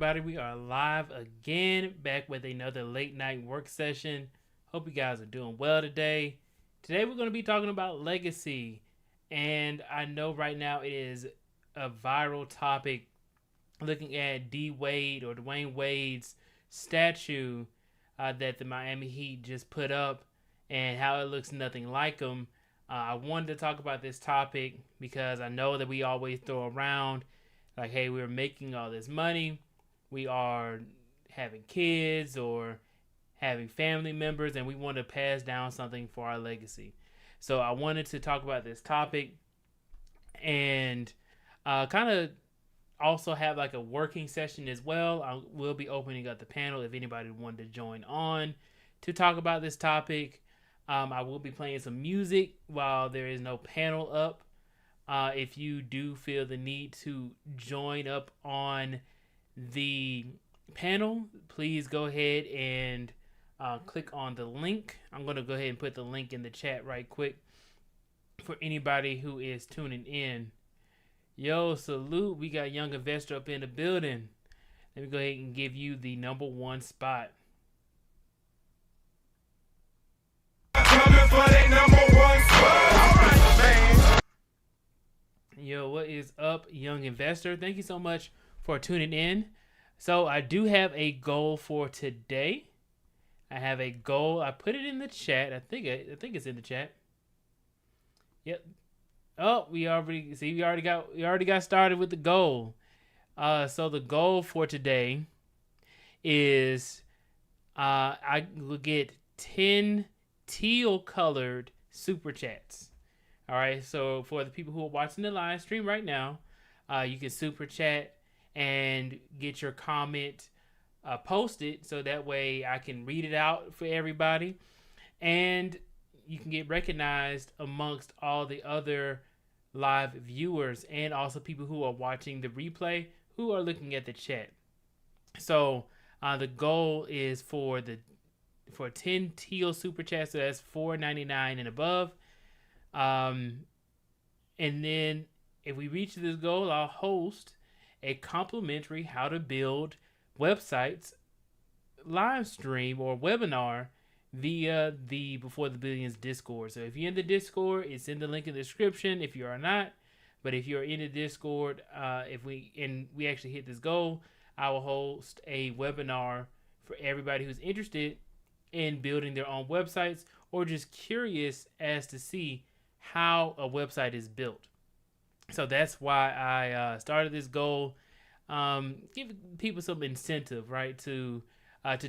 Everybody, we are live again, back with another late night work session. Hope you guys are doing well today. Today, we're going to be talking about legacy, and I know right now it is a viral topic. Looking at D Wade or Dwayne Wade's statue that the Miami Heat just put up, and how it looks nothing like him. I wanted to talk about this topic because I know that we always throw around like, hey, we're making all this money, we are having kids or having family members, and we want to pass down something for our legacy. So I wanted to talk about this topic and kind of also have like a working session as well. I will be opening up the panel if anybody wanted to join on to talk about this topic. I will be playing some music while there is no panel up. If you do feel the need to join up on the panel, please go ahead and click on the link. I'm going to go ahead and put the link in the chat right quick for anybody who is tuning in. Yo, salute. We got Young Investor up in the building. Let me go ahead and give you the number one spot. Coming for that number one spot. Yo, what is up, Young Investor? Thank you so much for tuning in. So I do have a goal for today. I have a goal. I put it in the chat. I think it's in the chat. Yep. Oh, we already got started with the goal. So the goal for today is I will get 10 teal colored super chats. All right. So for the people who are watching the live stream right now, you can super chat and get your comment posted, so that way I can read it out for everybody, and you can get recognized amongst all the other live viewers and also people who are watching the replay who are looking at the chat. So the goal is for 10 teal super chats, so that's $4.99 and above. And then if we reach this goal, I'll host a complimentary how to build websites live stream or webinar via the Before the Billions Discord. So if you're in the Discord, it's in the link in the description if you are not. But if you're in the Discord, if we actually hit this goal, I will host a webinar for everybody who's interested in building their own websites or just curious as to see how a website is built. So that's why I started this goal. Give people some incentive, right, to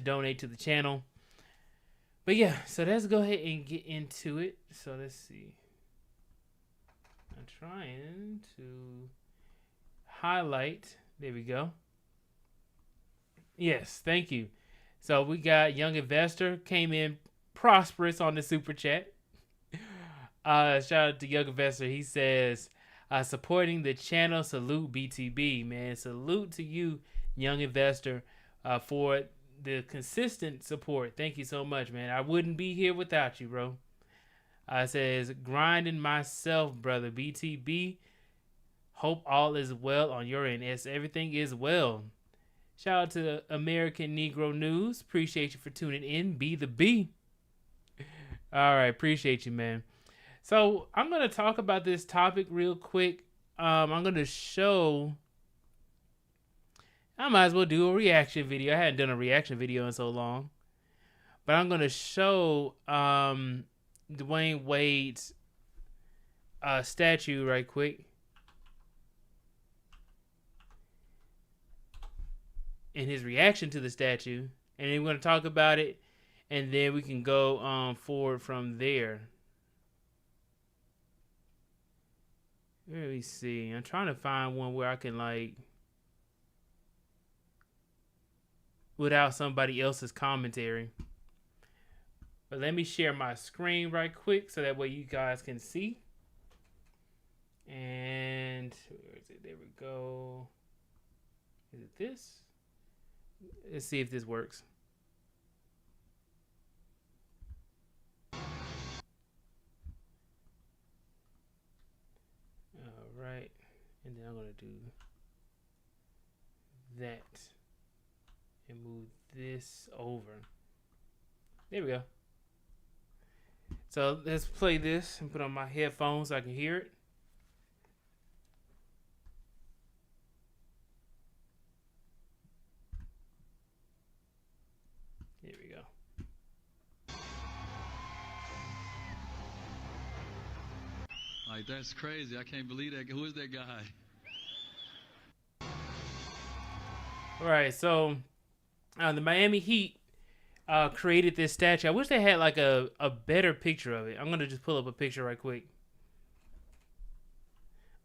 donate to the channel. But yeah, so let's go ahead and get into it. So let's see. I'm trying to highlight. There we go. Yes, thank you. So we got Young Investor came in prosperous on the super chat. Shout out to Young Investor. He says, supporting the channel, salute BTB, man. Salute to you, Young Investor, for the consistent support. Thank you so much, man. I wouldn't be here without you, bro. Says, grinding myself, brother. BTB, hope all is well on your end. Yes, everything is well. Shout out to American Negro News. Appreciate you for tuning in. Be the B. All right, appreciate you, man. So I'm going to talk about this topic real quick. I'm going to show... I might as well do a reaction video. I hadn't done a reaction video in so long. But I'm going to show Dwayne Wade's statue right quick. And his reaction to the statue. And then we're going to talk about it. And then we can go forward from there. Let me see. I'm trying to find one where I can, like, without somebody else's commentary. But let me share my screen right quick so that way you guys can see. And where is it? There we go. Is it this? Let's see if this works. All right. And then I'm going to do that. this over. There we go. So let's play this and put on my headphones so I can hear it. Here we go. Like, that's crazy. I can't believe that. Who is that guy? All right, so the Miami Heat created this statue. I wish they had like a better picture of it. I'm going to just pull up a picture right quick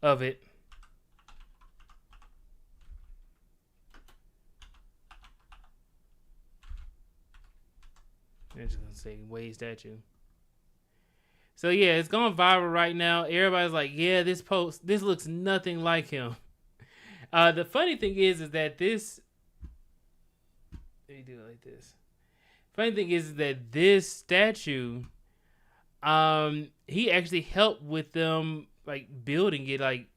of it. I'm just going to say Wade statue. So yeah, it's going viral right now. Everybody's like, yeah, this looks nothing like him. The funny thing is that this, let me do it like this. Funny thing is that this statue, he actually helped with them like building it. Like,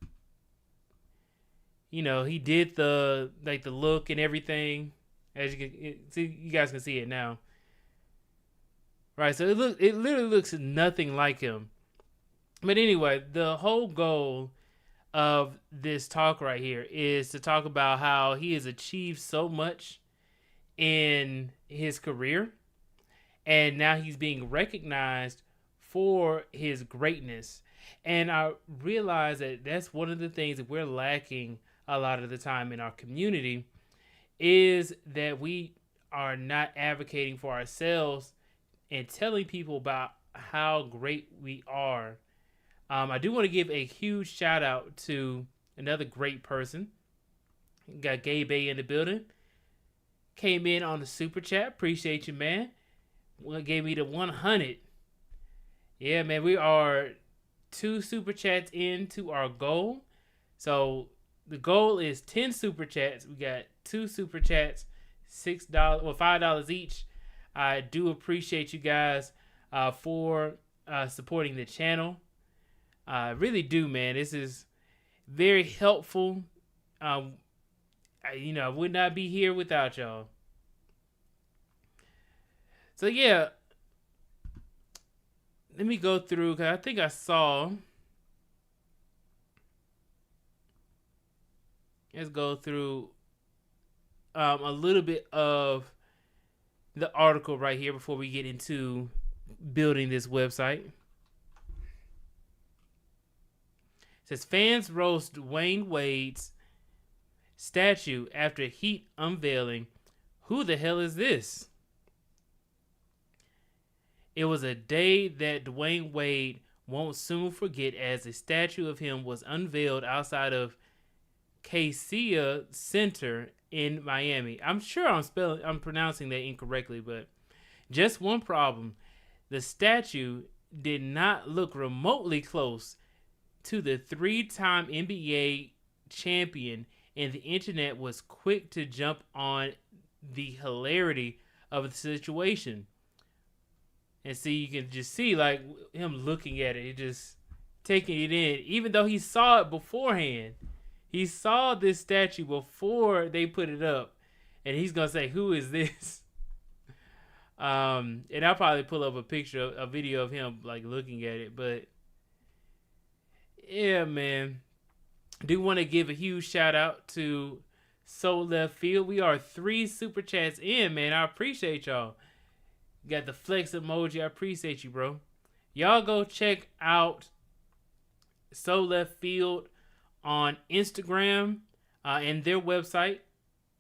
you know, he did the look and everything. As you can see, you guys can see it now. Right, so it literally looks nothing like him. But anyway, the whole goal of this talk right here is to talk about how he has achieved so much in his career, and now he's being recognized for his greatness. And I realize that that's one of the things that we're lacking a lot of the time in our community, is that we are not advocating for ourselves and telling people about how great we are. I do want to give a huge shout out to another great person. Got Gabe A in the building. Came in on the super chat. Appreciate you, man. Gave me the 100. Yeah, man, we are 2 super chats into our goal. So the goal is 10 super chats. We got 2 super chats, $6 or $5 each. I do appreciate you guys for supporting the channel. I really do, man. This is very helpful. I would not be here without y'all. So yeah, let me go through, because I think I saw. Let's go through a little bit of the article right here before we get into building this website. It says fans roast Dwayne Wade's statue after Heat unveiling. Who the hell is this? It was a day that Dwayne Wade won't soon forget, as a statue of him was unveiled outside of Cassia Center in Miami. I'm sure I'm pronouncing that incorrectly, but just one problem. The statue did not look remotely close to the 3-time NBA champion, and the internet was quick to jump on the hilarity of the situation. And see, you can just see like him looking at it, just taking it in, even though he saw it beforehand. He saw this statue before they put it up, and he's gonna say, "Who is this?" And I'll probably pull up a video of him like looking at it. But yeah, man, I do want to give a huge shout out to So Left Field. We are 3 super chats in, man. I appreciate y'all. You got the flex emoji. I appreciate you, bro. Y'all go check out So Left Field on Instagram and their website,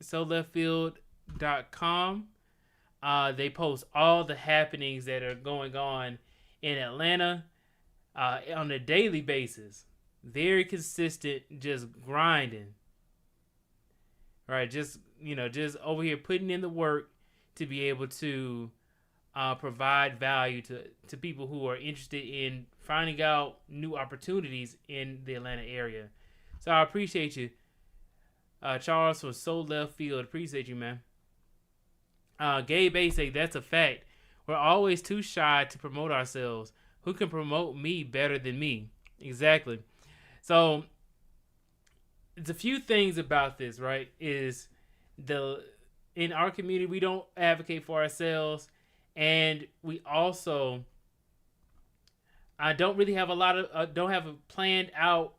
soleftfield.com. They post all the happenings that are going on in Atlanta on a daily basis. Very consistent, just grinding. Right, just over here putting in the work to be able to provide value to people who are interested in finding out new opportunities in the Atlanta area. So I appreciate you, Charles from So Left Field. Appreciate you, man. Gabe A say that's a fact. We're always too shy to promote ourselves. Who can promote me better than me? Exactly. So there's a few things about this, right? Is the in our community, we don't advocate for ourselves, and we also don't really have don't have a planned out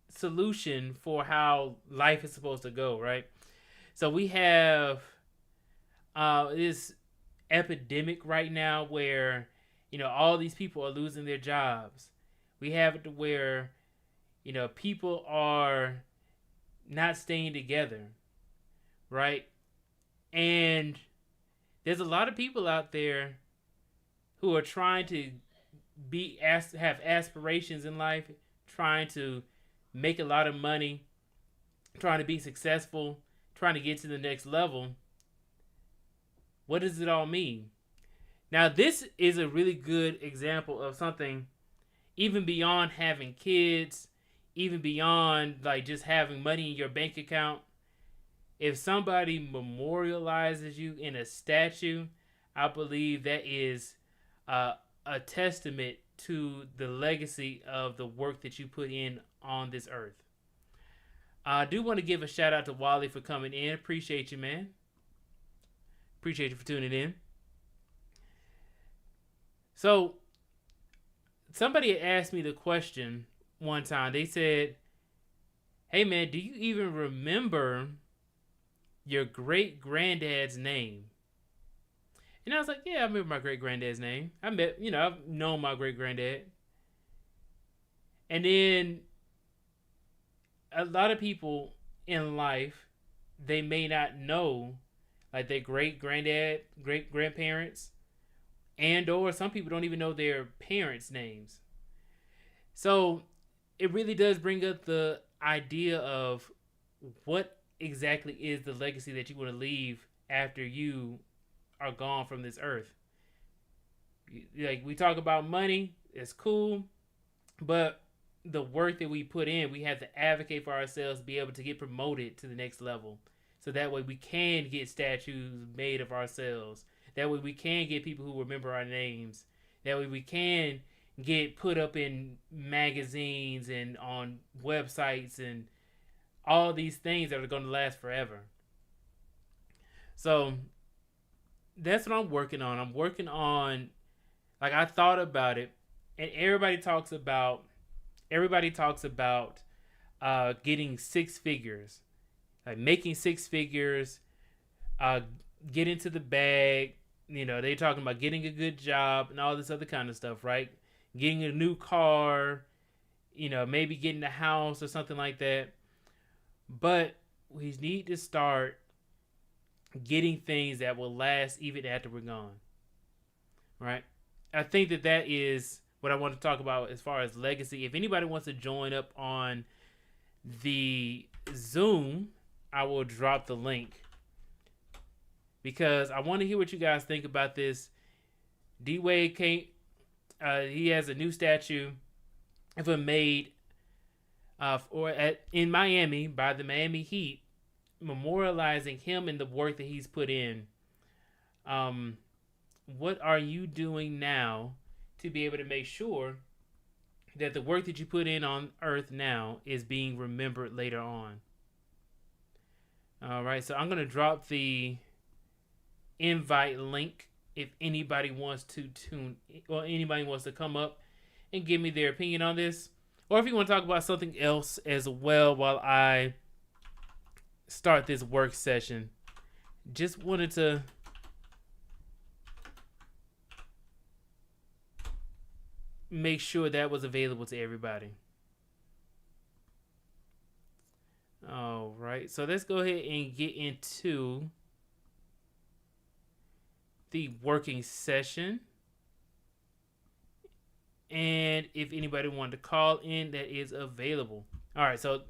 solution for how life is supposed to go, right? So we have this epidemic right now where, all these people are losing their jobs. We have it to where, people are not staying together, right? And there's a lot of people out there who are trying to have aspirations in life, trying to make a lot of money, trying to be successful, trying to get to the next level. What does it all mean? Now, this is a really good example of something even beyond having kids, even beyond like just having money in your bank account. If somebody memorializes you in a statue, I believe that is a testament to the legacy of the work that you put in on this earth. I do want to give a shout out to Wally for coming in. Appreciate you, man. Appreciate you for tuning in. So, somebody had asked me the question one time. They said, "Hey, man, do you even remember your great granddad's name?" And I was like, "Yeah, I remember my great granddad's name. I've known my great granddad." And then a lot of people in life, they may not know like their great granddad, great grandparents, and or some people don't even know their parents' names. So it really does bring up the idea of what exactly is the legacy that you want to leave after you are gone from this earth. Like, we talk about money, it's cool, but the work that we put in, we have to advocate for ourselves, be able to get promoted to the next level. So that way we can get statues made of ourselves. That way we can get people who remember our names. That way we can get put up in magazines and on websites and all these things that are going to last forever. So that's what I'm working on. I'm working on, like, I thought about it, and everybody talks about getting six figures, like making six figures, get into the bag. They talking about getting a good job and all this other kind of stuff, right? Getting a new car, maybe getting a house or something like that. But we need to start getting things that will last even after we're gone, right? I think that is what I want to talk about as far as legacy. If anybody wants to join up on the Zoom, I will drop the link because I want to hear what you guys think about this. D-Wade he has a new statue of him made in Miami by the Miami Heat, memorializing him and the work that he's put in. What are you doing now to be able to make sure that the work that you put in on earth now is being remembered later on? All right, so I'm going to drop the invite link if anybody wants to anybody wants to come up and give me their opinion on this, or if you want to talk about something else as well while I start this work session. Just wanted to make sure that was available to everybody. All right, so let's go ahead and get into the working session. And if anybody wanted to call in, that is available. All right, so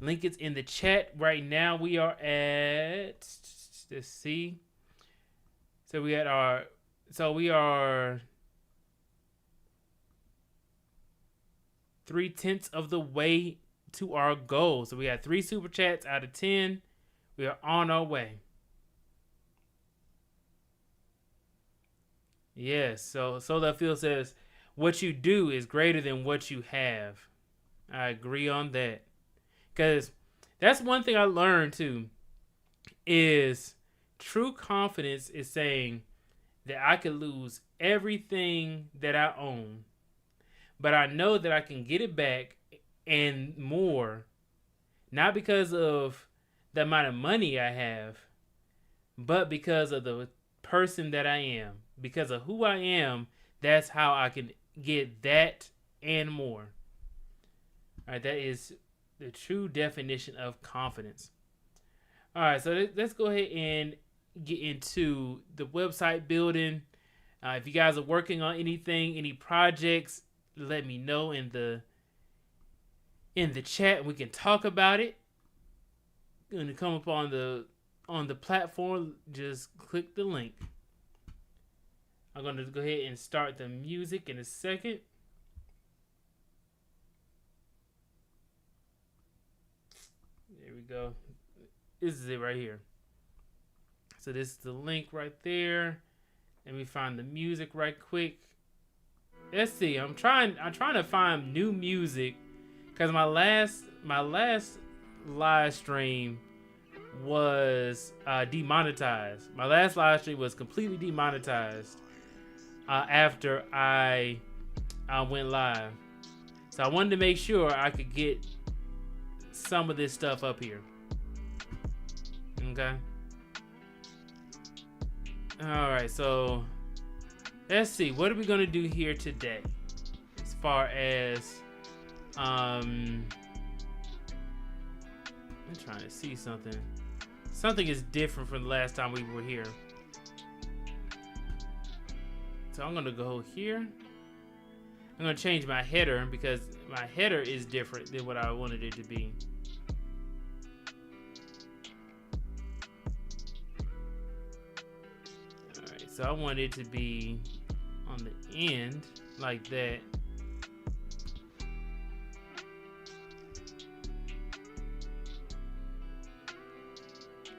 link is in the chat right now. We are at, let's see. So we are 3/10 of the way to our goal. So we got 3 super chats out of 10. We are on our way. Yes. So that Phil says, what you do is greater than what you have. I agree on that. Because that's one thing I learned too, is true confidence is saying that I could lose everything that I own, but I know that I can get it back and more, not because of the amount of money I have, but because of the person that I am. Because of who I am, that's how I can get that and more. All right, that is the true definition of confidence. All right, so let's go ahead and get into the website building. If you guys are working on anything, any projects, let me know in the chat. We can talk about it. Going to come up on the platform, just click the link. I'm going to go ahead and start the music in a second. There we go. This is it right here. So this is the link right there. Let me find the music right quick. Let's see. I'm trying to find new music because my last live stream was demonetized. My last live stream was completely demonetized after I went live. So I wanted to make sure I could get some of this stuff up here. Okay. All right, so let's see. What are we gonna do here today? As far as I'm trying to see something. Something is different from the last time we were here. So I'm gonna go here. I'm gonna change my header because my header is different than what I wanted it to be. Alright, so I want it to be on the end like that.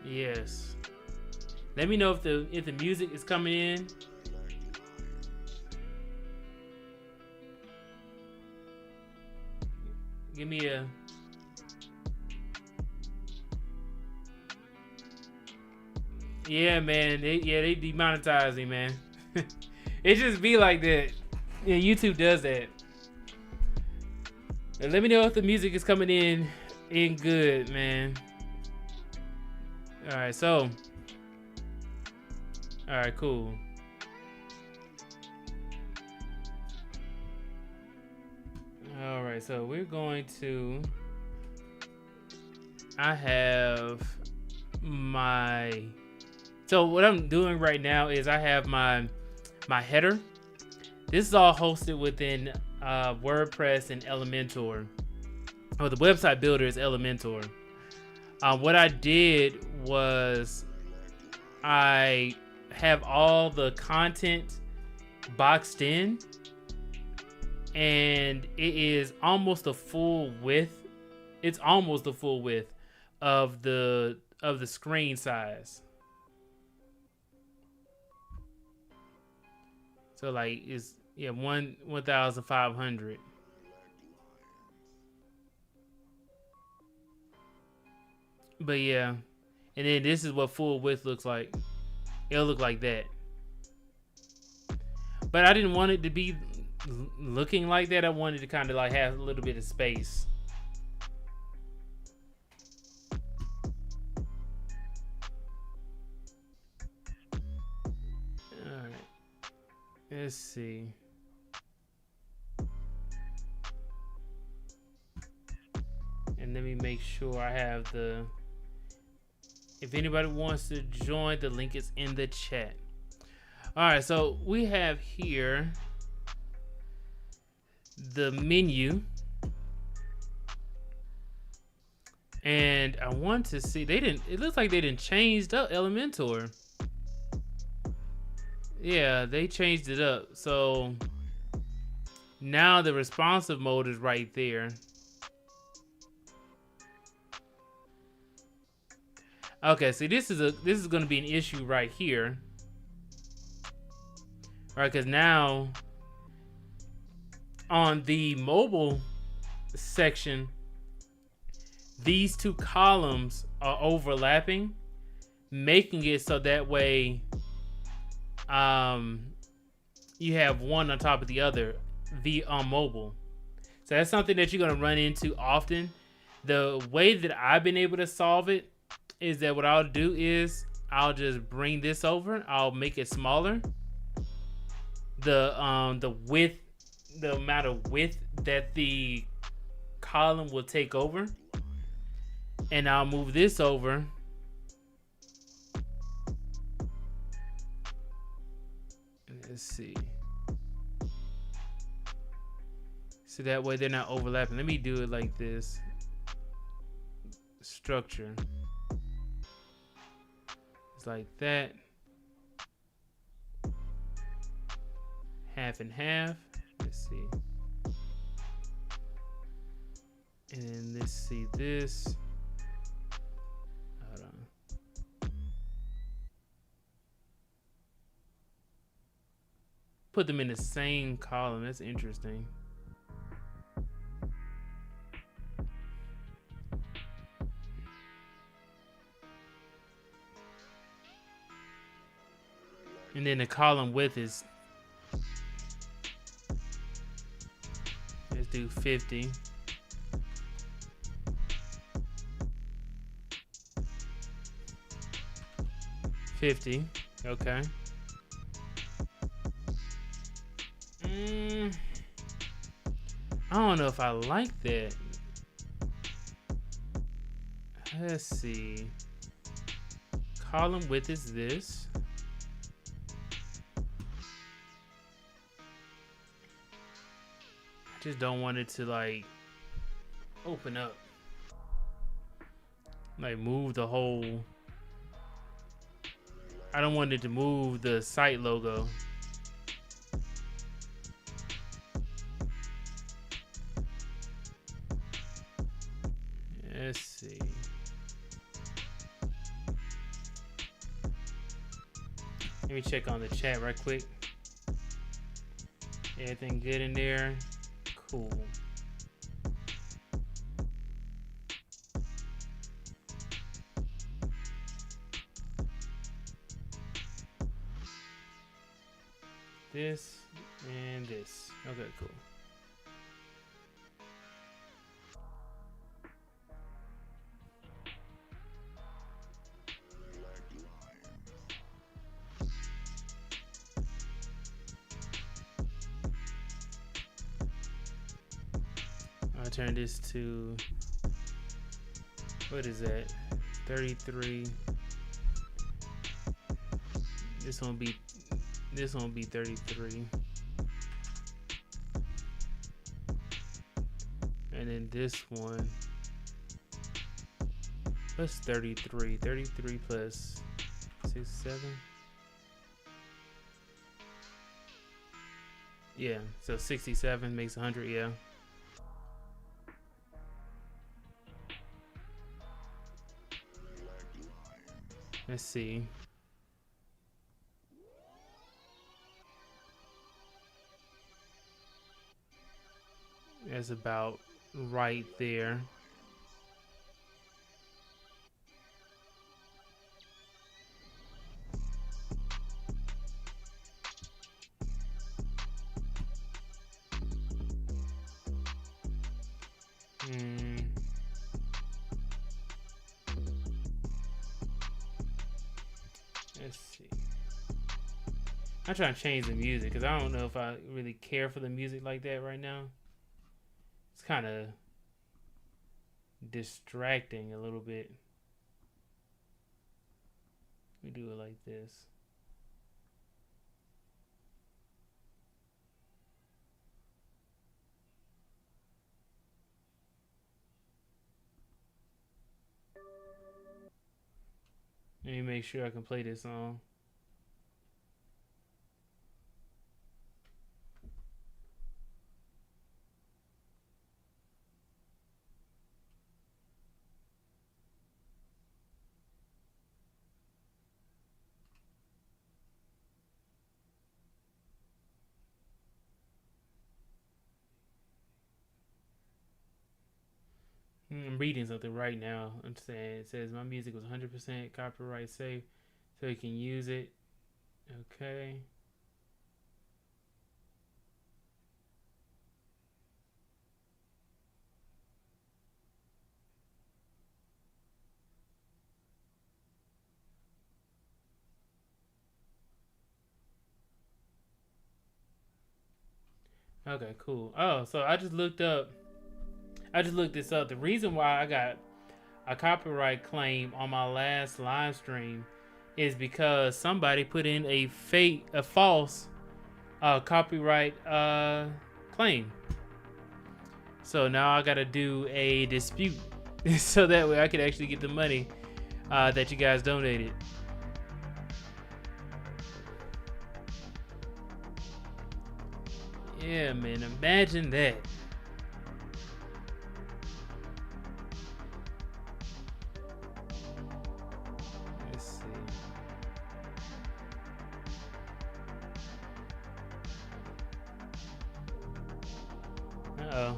Yes. Let me know if the music is coming in. Give me a yeah, man. They demonetize me, man. It just be like that. Yeah, YouTube does that. And let me know if the music is coming in good, man. All right, so all right, cool. All right, so we're going to. I have my. So what I'm doing right now is I have my header. This is all hosted within WordPress and Elementor. Oh, the website builder is Elementor. What I did was I have all the content boxed in, and it is almost the full width. It's almost the full width of the screen size. So like it's 1,500. But yeah, and then this is what full width looks like. It'll look like that. But I didn't want it to be looking like that. I wanted to kind of like have a little bit of space. All right. Let's see. And let me make sure I have the. If anybody wants to join, the link is in the chat. All right, so we have here the menu, and I want to see. It looks like they didn't change up Elementor. Yeah, they changed it up. So now the responsive mode is right there. Okay, see, this is going to be an issue right here. All right, because now on the mobile section, these two columns are overlapping, making it so that way you have one on top of the other on mobile. So that's something that you're going to run into often. The way that I've been able to solve it is that what I'll do is I'll just bring this over. I'll make it smaller. The width, the amount of width that the column will take over, and I'll move this over. Let's see. So that way they're not overlapping. Let me do it like this. Structure. It's like that. Half and half. Let's see. And then let's see this. Hold on. Put them in the same column. That's interesting. And then the column width is, let's do 50. Okay. I don't know if I like that. Let's see. Column width is this. I just don't want it to like open up. Like move the whole. I don't want it to move the site logo. Let's see. Let me check on the chat right quick. Everything good in there? Cool. This and this. Okay, cool. I'll turn this to, what is that? 33. This one be 33. And then this one, what's 33? 33 plus 6, 7. Yeah, so 67 makes 100, yeah. Let's see. That's about right there. Let's see. I'm trying to change the music because I don't know if I really care for the music like that right now. It's kind of distracting a little bit. We do it like this. Let me make sure I can play this song. I'm reading something right now. I'm saying it says my music was 100% copyright safe, so you can use it. Okay. Okay, cool. Oh, so I just looked this up. The reason why I got a copyright claim on my last live stream is because somebody put in a false copyright claim. So now I gotta do a dispute so that way I can actually get the money that you guys donated. Yeah, man, imagine that. Let's see. Uh-oh.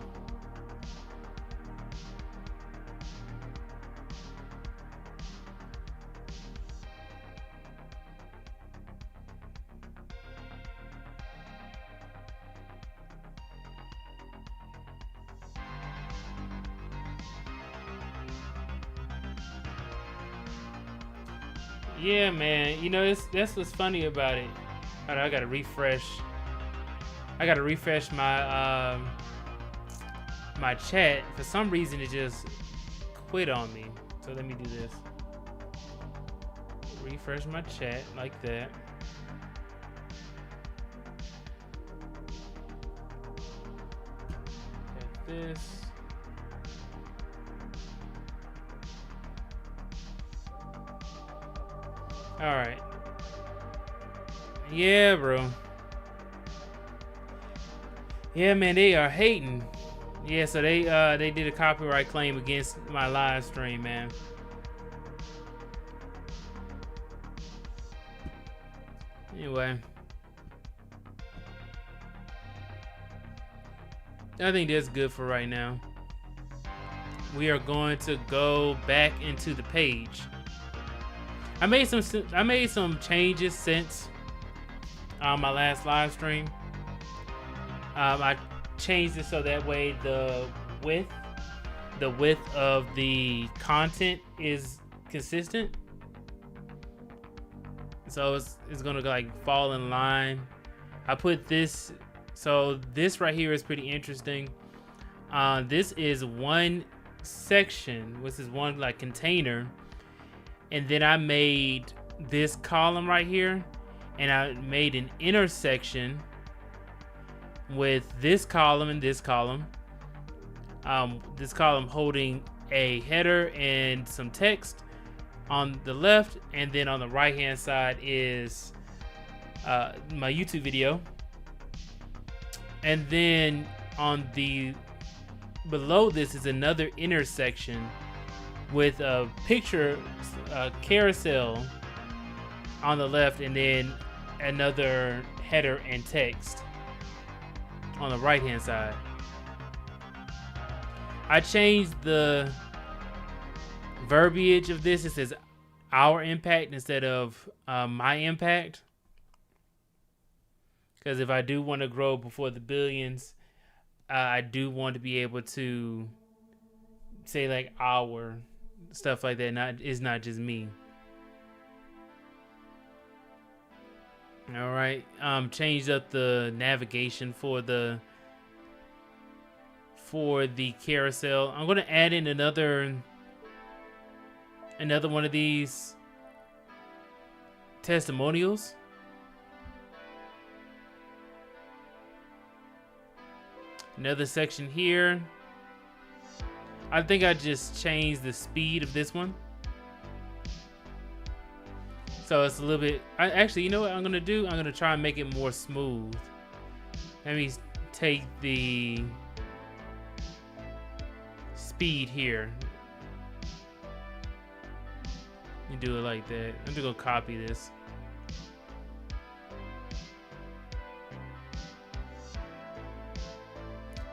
Yeah, man. You know, that's what's funny about it. Hold on, I gotta refresh. I gotta refresh my my chat. For some reason, it just quit on me. So let me do this. Refresh my chat like that. Like this. All right. Yeah, bro. Yeah, man, they are hating. Yeah, so they did a copyright claim against my live stream, man. Anyway, I think that's good for right now. We are going to go back into the page. I made some changes since my last live stream. I changed it so that way the width of the content is consistent. So it's gonna like fall in line. I put this, so this right here is pretty interesting. This is one section, which is one like container, and then I made this column right here, and I made an intersection with this column and this column. This column holding a header and some text on the left, and then on the right hand side is my YouTube video, and then on the below this is another intersection with a picture, carousel on the left, and then another header and text on the right hand side. I changed the verbiage of this. It says our impact instead of my impact, because if I do want to grow before the billions, I do want to be able to say like our stuff like that. It's not just me. All right. Changed up the navigation for the carousel. I'm gonna add in another one of these testimonials. Another section here. I think I just changed the speed of this one, so it's a little bit. Actually, you know what I'm gonna do? I'm gonna try and make it more smooth. Let me take the speed here. You do it like that. I'm just gonna copy this.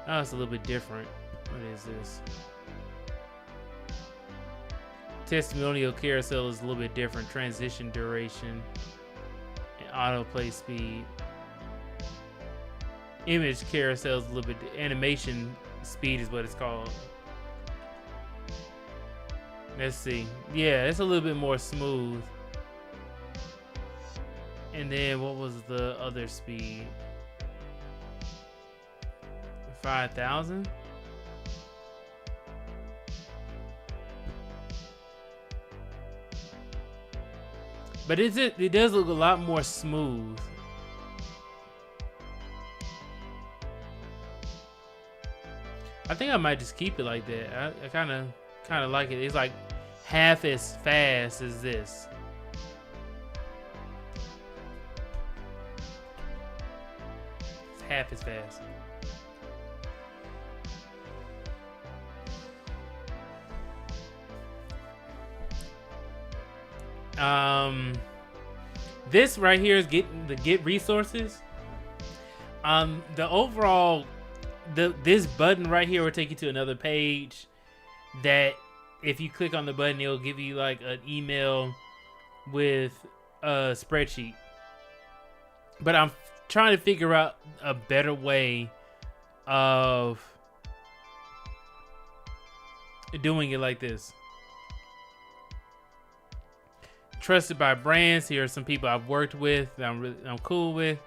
Oh, it's a little bit different. What is this? Testimonial carousel is a little bit different. Transition duration and autoplay speed. Image carousel is a little bit. Animation speed is what it's called. Let's see. Yeah, it's a little bit more smooth. And then what was the other speed? 5,000? But it does look a lot more smooth. I think I might just keep it like that. I kind of like it. It's like half as fast as this. It's half as fast. This right here is get resources. The overall, this button right here will take you to another page that if you click on the button, it'll give you like an email with a spreadsheet. But I'm trying to figure out a better way of doing it like this. Trusted by brands. Here are some people I've worked with that I'm cool with.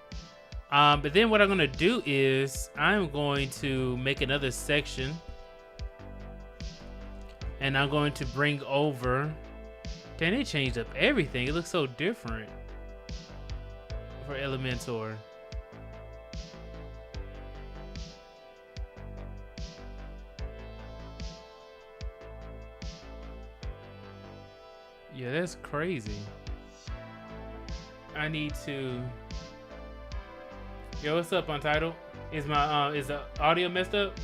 But then what I'm gonna do is I'm going to make another section, and I'm going to bring over. Damn, they changed up everything. It looks so different for Elementor. Yeah, that's crazy. I need to. Yo, what's up, Untitled? Is my is the audio messed up?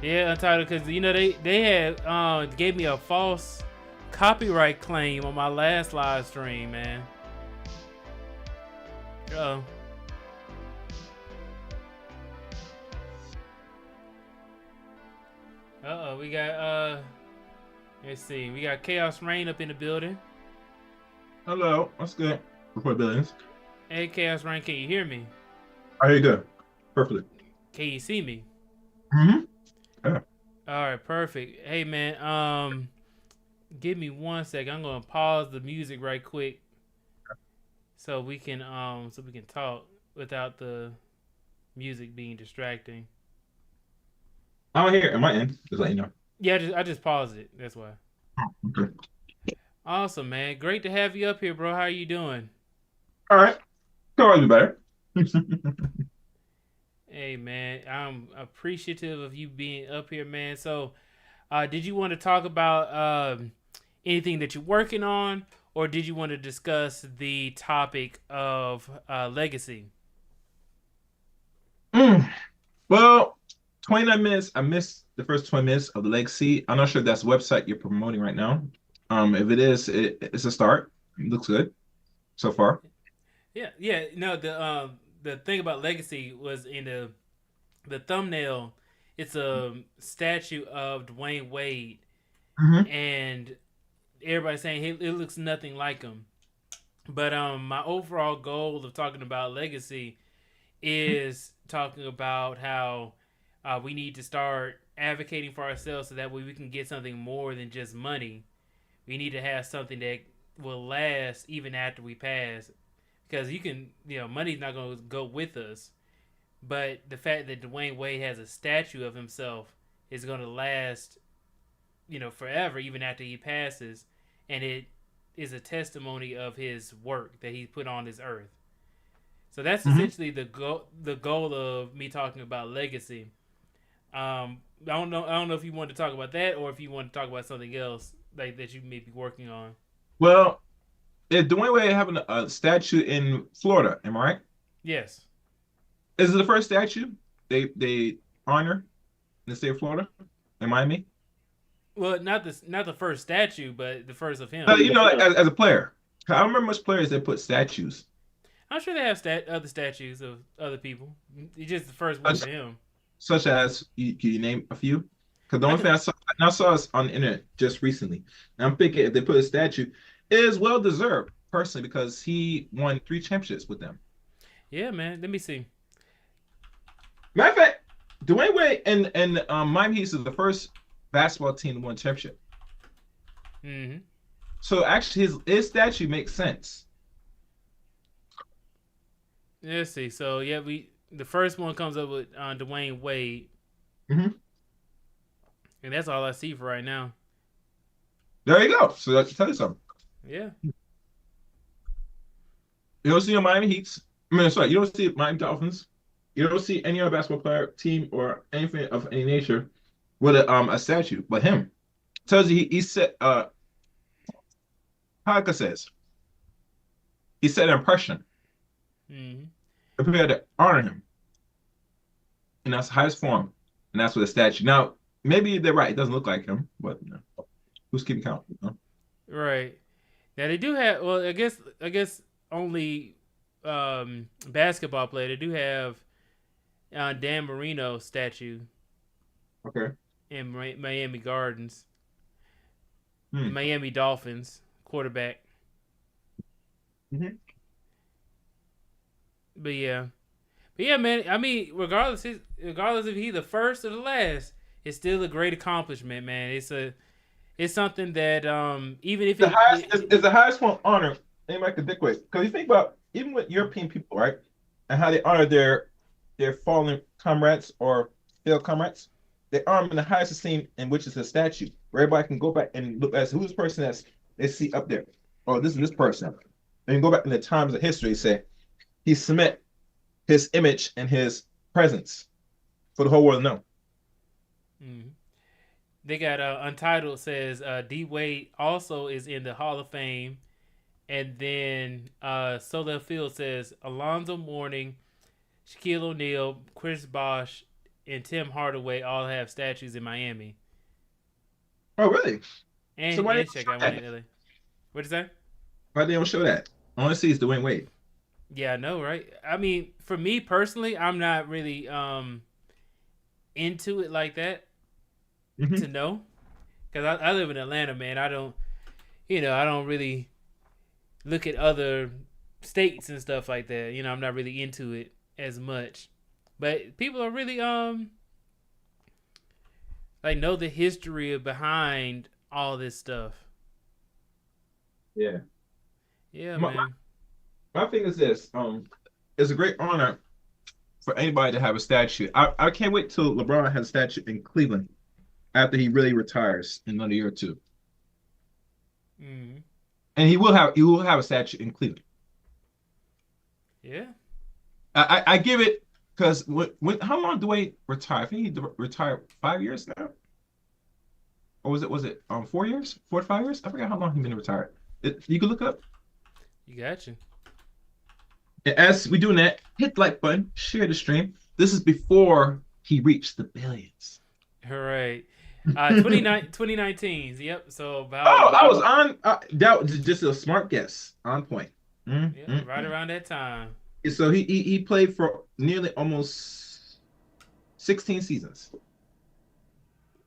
Yeah, Untitled, because you know they had gave me a false copyright claim on my last live stream, man. Uh-oh. Uh-oh, we got let's see, we got Chaos Rain up in the building. Hello, what's good? BeforeTheBillions. Hey, Chaos Rain, can you hear me? How you doing? Perfectly. Can you see me? Mm-hmm. Yeah. All right, perfect. Hey, man, give me 1 second. I'm gonna pause the music right quick, so we can talk without the music being distracting. I don't hear it on my end. Just let you know. Yeah, I just paused it. That's why. Okay. Awesome, man. Great to have you up here, bro. How are you doing? All right. Could always be better. Hey, man. I'm appreciative of you being up here, man. So, did you want to talk about anything that you're working on, or did you want to discuss the topic of legacy? Well, 29 minutes. I missed the first 20 minutes of the legacy. I'm not sure if that's the website you're promoting right now. If it is, it's a start. It looks good so far. Yeah. No, the thing about legacy was in the thumbnail. It's a statue of Dwayne Wade, and everybody's saying it looks nothing like him. But my overall goal of talking about legacy is talking about how we need to start advocating for ourselves so that way we can get something more than just money. We need to have something that will last even after we pass. Because money's not going to go with us. But the fact that Dwayne Wade has a statue of himself is going to last, forever, even after he passes. And it is a testimony of his work that he put on this earth. So that's essentially the goal of me talking about legacy. I don't know if you want to talk about that or if you want to talk about something else like that you may be working on. Well, is Dwayne Wade having a statue in Florida? Am I right? Yes. Is it the first statue they honor in the state of Florida in Miami? Well, not the first statue, but the first of him. As a player, I don't remember much players that put statues. I'm sure they have other statues of other people. It's just the first one for him. Such as, can you name a few? Because the I only thing can. I saw this on the internet just recently. And I'm thinking if they put a statue, it is well deserved, personally, because he won 3 championships with them. Yeah, man. Let me see. Matter of fact, Dwayne Wade and Miami Heat is the first basketball team to win a championship. Hmm. So actually, his statue makes sense. Let's see. So yeah, we the first one comes up with Dwayne Wade, Hmm. and that's all I see for right now. There you go. So that should tell you something. Yeah. You don't see a Miami Heats. I mean, sorry, you don't see Miami Dolphins. You don't see any other basketball player, team, or anything of any nature with a statue, but him tells you he said Hanukkah says he set an impression. Hmm. The people had to honor him, and that's the highest form, and that's with a statue. Now, maybe they're right; it doesn't look like him, but who's keeping count? Right. Now they do have. Well, I guess only basketball player. They do have Dan Marino statue Okay. in Miami Gardens. The Hmm. Miami Dolphins quarterback. Hmm. But yeah. But yeah, man. I mean, regardless if he's the first or the last, it's still a great accomplishment, man. It's something that even if The it, highest it is the highest form of honor anybody could dictate. Because you think about even with European people, right, and how they honor their fallen comrades or failed comrades, they honor them in the highest esteem, in which is a statue, where everybody can go back and look at who's this person that's they see up there. Oh, this is this person. And go back in the times of history, say he cement his image and his presence for the whole world to know. Mhm. They got Untitled says D Wade also is in the Hall of Fame, and then Solar Field says Alonzo Mourning, Shaquille O'Neal, Chris Bosh, and Tim Hardaway all have statues in Miami, Oh, really? So why they and don't check show out one that? in LA. What is that? Why they don't show that? I want to see is Dwayne Wade. Yeah, I know, right? I mean, for me personally, I'm not really into it like that to Hmm. know, because I live in Atlanta, man. I don't really look at other states and stuff like that. I'm not really into it as much. But people are really like know the history behind all this stuff. Yeah. Yeah, My, man. my thing is this. It's a great honor for anybody to have a statue. I can't wait till LeBron has a statue in Cleveland after he really retires in another year or two. Mm. And he will have a statue in Cleveland. Yeah. I give it because how long do Dwayne retire? I think he retired 5 years now. Or was it 4 years? 4 to 5 years? I forgot how long he's been retired. You can look up. You got you. And as we doing that, hit the like button, share the stream. This is before he reached the billions. All right. Oh, 2019. Yep. So about that was on. That was just a smart guess. On point. Mm, yeah, mm, right mm. around that time. So he played for nearly almost 16 seasons.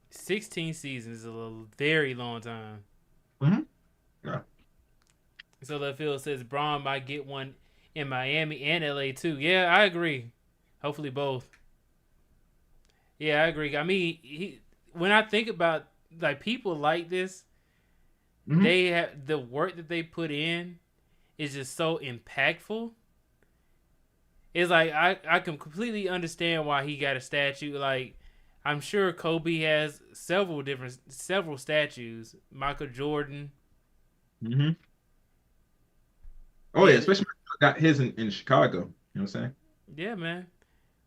16 seasons is very long time. Hmm. Yeah. So the field says Braun might get one in Miami and LA too. Yeah, I agree. Hopefully both. Yeah, I agree. I mean, when I think about like people like this, Hmm. they have the work that they put in is just so impactful. It's like I can completely understand why he got a statue. Like I'm sure Kobe has several statues. Michael Jordan. Hmm. Oh yeah, Yeah, especially got his in Chicago. You know what I'm saying? yeah, man.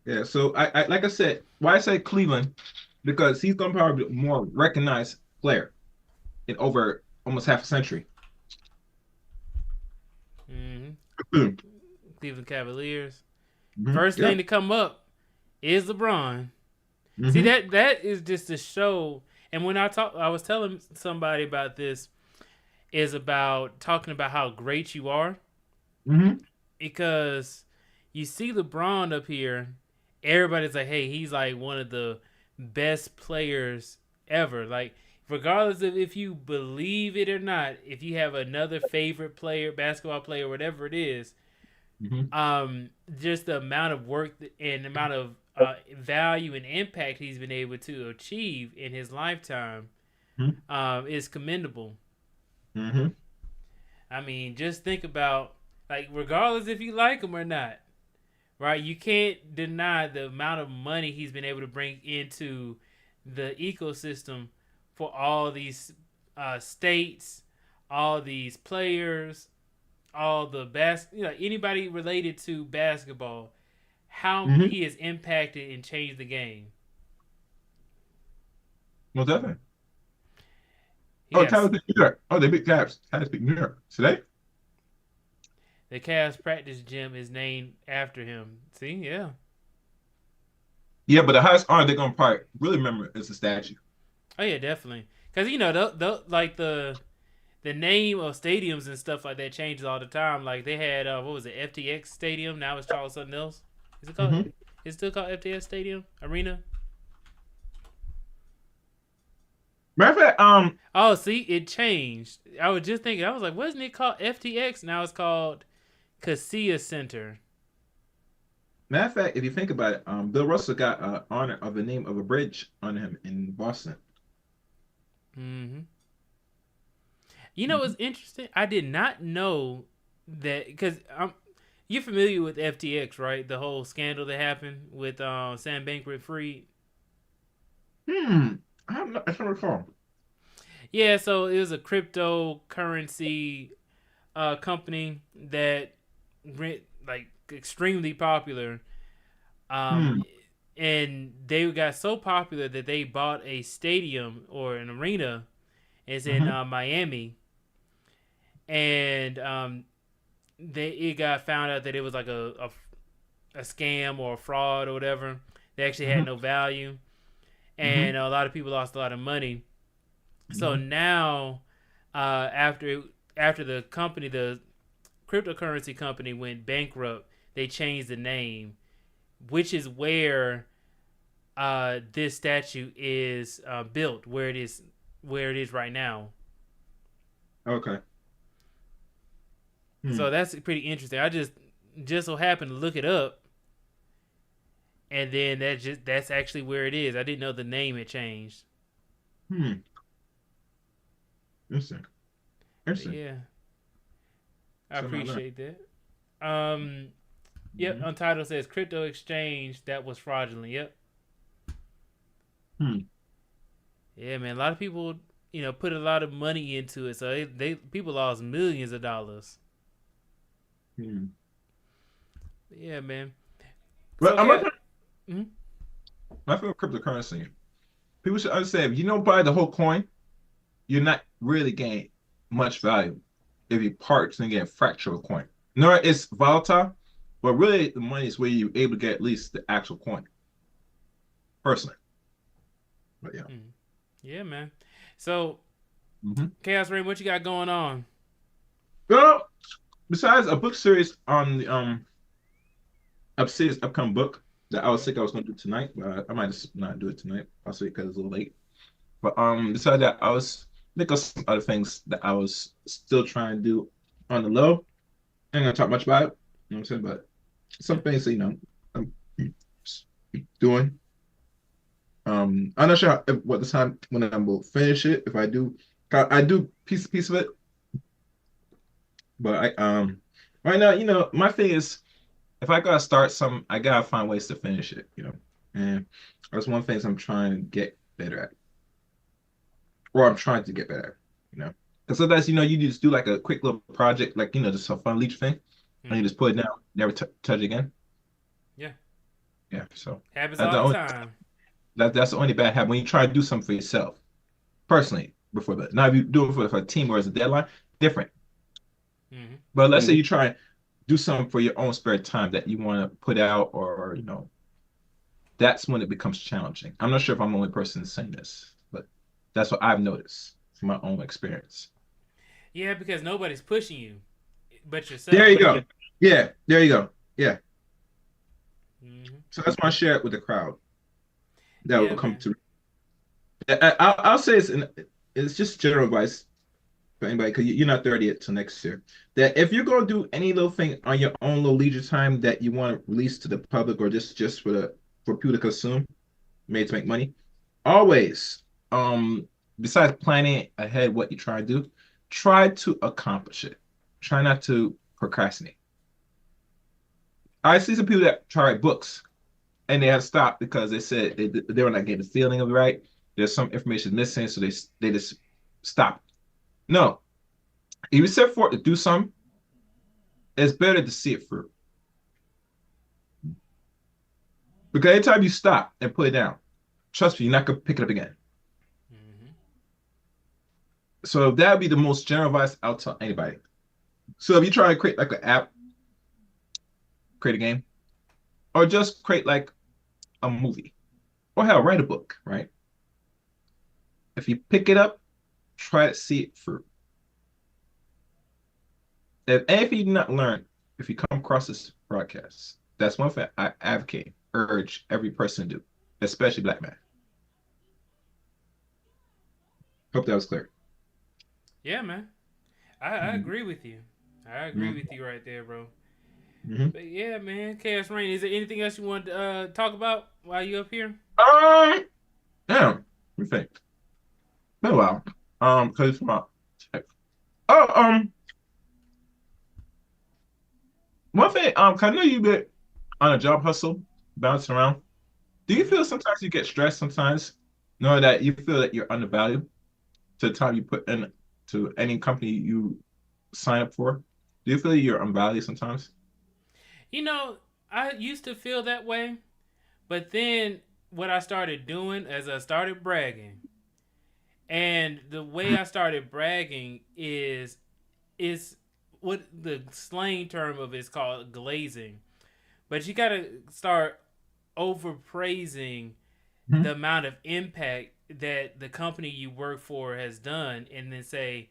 Yeah. So I like I said, why I say Cleveland because he's gonna probably be a more recognized player in over almost half a century. Hmm. Hmm. Cleveland Cavaliers. Hmm. First Yeah. thing to come up is LeBron. See Hmm. that is just to show. And when I was telling somebody about this is about talking about how great you are Hmm. because you see LeBron up here everybody's like, hey, he's like one of the best players ever. Like, regardless of if you believe it or not, if you have another favorite player, basketball player, whatever it is, Mm-hmm. just the amount of work and the amount of value and impact he's been able to achieve in his lifetime is commendable. Mm-hmm. I mean, just think about, like, regardless if you like him or not, right? You can't deny the amount of money he's been able to bring into the ecosystem for all these states, all these players, all the anybody related to basketball, how Mm-hmm. he has impacted and changed the game. Most definitely. Oh, Yes, Tyler beat New York. Oh, they beat Cavs. Tyler beat New York today. the Cavs practice gym is named after him. See, yeah. Yeah, but the highest honor they're gonna probably really remember is the statue. Oh yeah, definitely. Because like the name of stadiums and stuff like that changes all the time. Like they had what was it, FTX Stadium? Now it's called something else. Is it called? Mm-hmm. It's still called FTX Stadium Arena. Matter of fact, Oh, see, it changed. I was just thinking. I was like, wasn't it called FTX? Now it's called Casilla Center. matter of fact, if you think about it, Bill Russell got honor of the name of a bridge on him in Boston. Mm-hmm. You know Mm-hmm. what's interesting? I did not know that because you're familiar with FTX, right? The whole scandal that happened with Sam Bankman-Fried. Hmm. I don't recall. Yeah, so it was a cryptocurrency company that went like extremely popular. Um, Hmm. and they got so popular that they bought a stadium or an arena. It's in Mm-hmm. Miami, and it got found out that it was like a scam or a fraud or whatever. They actually had Mm-hmm. no value, Mm-hmm. and a lot of people lost a lot of money. So Mm-hmm. now, after the cryptocurrency company went bankrupt, they changed the name, which is where this statue is built, where it is right now. Okay. Hmm. So that's pretty interesting. I just so happened to look it up, and then that's actually where it is. I didn't know the name had changed. Hmm. Interesting. But Interesting. yeah, I Something like that. appreciate that. Um, yep. Mm-hmm. Untitled says crypto exchange that was fraudulent. Yep. Hmm. Yeah, man. A lot of people, put a lot of money into it, so they people lost millions of dollars. Hmm. But yeah, man. So But I'm okay. not. Mhm. I feel cryptocurrency. People should understand if you don't buy the whole coin, you're not really getting much value if you parts and get a fracture of a coin. No, it's volatile, but really the money is where you're able to get at least the actual coin, personally. But yeah. Mhm. Yeah, man. So Mm-hmm. Chaos Rain, what you got going on? Well, besides a book series on the upcoming book that I was thinking I was going to do tonight, but I might just not do it tonight, possibly because it's a little late. But besides that, I was thinking of some other things that I was still trying to do on the low. I ain't gonna talk much about it, you know what I'm saying? But Yeah. some things, I'm doing. I'm not sure what the time when I will finish it. If I do, I do piece of it. But right now, my thing is if I gotta start some, I gotta find ways to finish it. And that's one of the things I'm trying to get better at, or I'm trying to get better at, you know. Because sometimes, you just do like a quick little project, like, just a fun leech thing, and you Mm-hmm. just put it down, never touch it again. Yeah. Yeah, so Happens that's all the the only time. that's the only bad habit when you try to do something for yourself personally before that. Now, if you do it for a team or as a deadline, different. Mm-hmm. But let's say you try and do something for your own spare time that you want to put out, or that's when it becomes challenging. I'm not sure if I'm the only person saying this, but that's what I've noticed from my own experience. Yeah, because nobody's pushing you but There yourself. you go. Yeah, there you go. Yeah. Mm-hmm. So that's why I share it with the crowd that Yeah, will come man. to. I'll say it's just general advice for anybody because you're not 30 yet till next year. That if you're gonna do any little thing on your own little leisure time that you want to release to the public or just for people to consume, made to make money, always besides planning ahead what you try to do, try to accomplish it. Try not to procrastinate. I see some people that try to write books and they have stopped because they said they were not getting the feeling of it right. There's some information missing, so they just stop. No, if you set forth to do something, it's better to see it through. Because anytime you stop and put it down, trust me, you're not gonna pick it up again. Mm-hmm. So that would be the most general advice I'll tell anybody. So if you try to create like an app, create a game, or just create like a movie, or hell, write a book, right? If you pick it up, try to see it through. If anything you not learn, if you come across this broadcast, that's one thing I advocate, urge every person to do, especially black men. Hope that was clear. Yeah, man. I Mm-hmm. agree with you. I agree with you right there, bro. Mm-hmm. But yeah, man. Chaos Rain. Is there anything else you want to talk about while you up here? Yeah, let me think. Been a while. Because my oh one thing 'cause I know you been on a job hustle, bouncing around. Do you Mm-hmm. feel sometimes you get stressed sometimes, knowing that you feel that you're undervalued to the time you put in to any company you sign up for? Do you feel you're undervalued sometimes? You know, I used to feel that way, but then what I started doing as I started bragging, and the way I started bragging is what the slang term of it is called glazing. But you gotta start overpraising Mm-hmm. the amount of impact that the company you work for has done, and then say,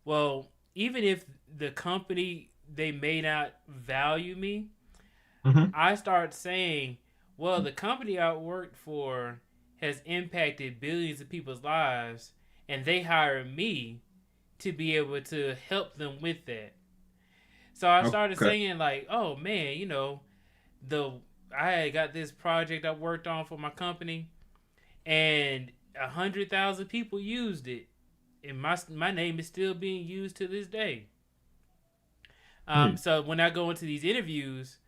well, even if the company they may not value me, Mm-hmm. I start saying, well, the company I worked for has impacted billions of people's lives, and they hire me to be able to help them with that. So I started Okay. saying like, oh man, the I got this project I worked on for my company, and 100,000 people used it, and my name is still being used to this day. Hmm. So when I go into these interviews,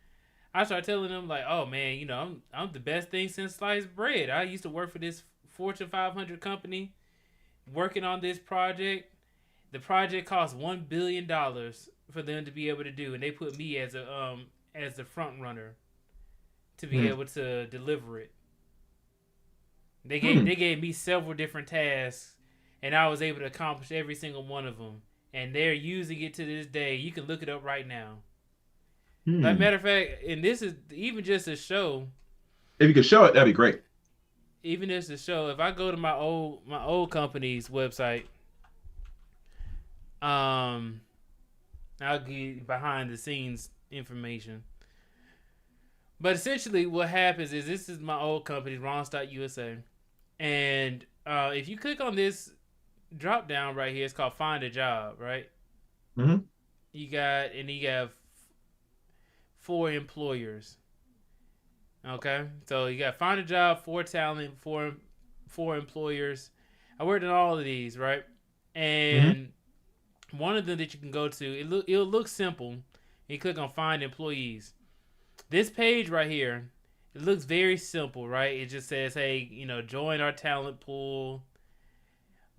I start telling them like, oh man, I'm the best thing since sliced bread. I used to work for this Fortune 500 company, working on this project. The project cost $1 billion for them to be able to do, and they put me as the front runner to be Hmm. able to deliver it. They gave Hmm. they gave me several different tasks, and I was able to accomplish every single one of them. And they're using it to this day. You can look it up right now. Like Hmm. matter of fact, and this is even just a show. If you could show it, that'd be great. Even just a show. If I go to my old company's website, um, I'll get behind the scenes information. But essentially, what happens is this is my old company, Ron's.USA. And if you click on this drop down right here, it's called Find a Job, right? Mm-hmm. You have four employers. Okay, so you got Find a Job, four talent, four employers. I worked on all of these, right? Mm-hmm. And one of them that you can go to, it'll look simple. You click on Find Employees. This page right here, it looks very simple, right? It just says, hey, join our talent pool.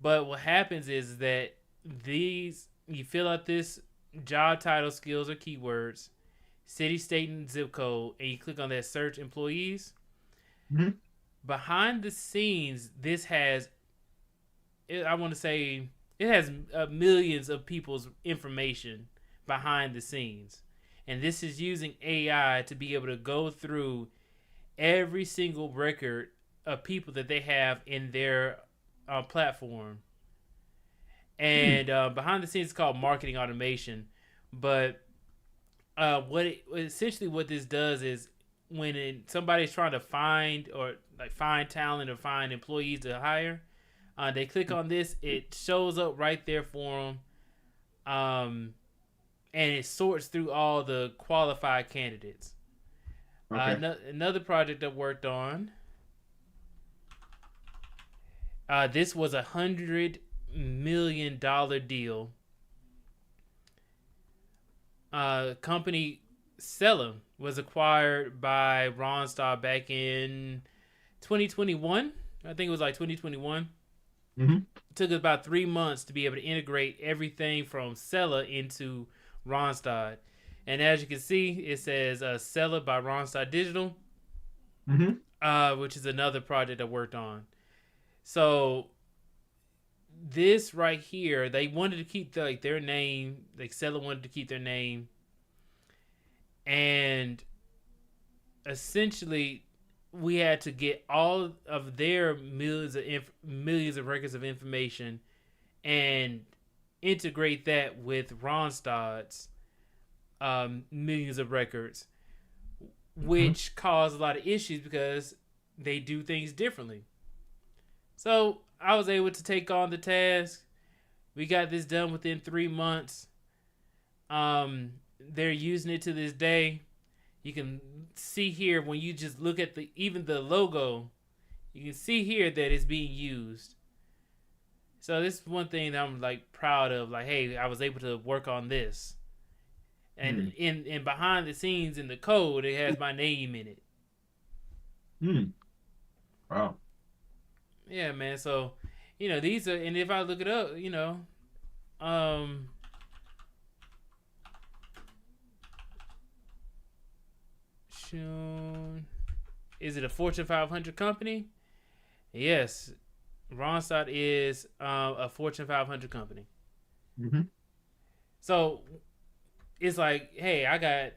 But what happens is that you fill out this job title, skills, or keywords, city, state, and zip code, and you click on that search employees. Mm-hmm. Behind the scenes, this has, I want to say, it has millions of people's information behind the scenes. And this is using AI to be able to go through every single record of people that they have in their platform. Hmm. And behind the scenes, it's called marketing automation. But essentially what this does is somebody's trying to find or like find talent or find employees to hire, they click on this, it shows up right there for them, and it sorts through all the qualified candidates. Okay. Another project I worked on. This was $100 million deal. Company Cella was acquired by Ronstar back in 2021. I think it was like 2021. Mm-hmm. It took us about 3 months to be able to integrate everything from Cella into Ronstar. And as you can see, it says Cella by Ronstar Digital, which is another project I worked on. So this right here, they wanted to keep their name. Like Cella wanted to keep their name, and essentially, we had to get all of their millions of records of information and integrate that with Ronstadt's millions of records, which caused a lot of issues because they do things differently. So I was able to take on the task. We got this done within 3 months. They're using it to this day. You can see here when you just look at even the logo, you can see here that it's being used. So this is one thing that I'm like proud of. Like, hey, I was able to work on this. And in behind the scenes in the code, it has my name in it. Wow. Yeah, man. So, these are, and if I look it up, is it a Fortune 500 company? Yes. Randstad is a Fortune 500 company. So it's like, hey, I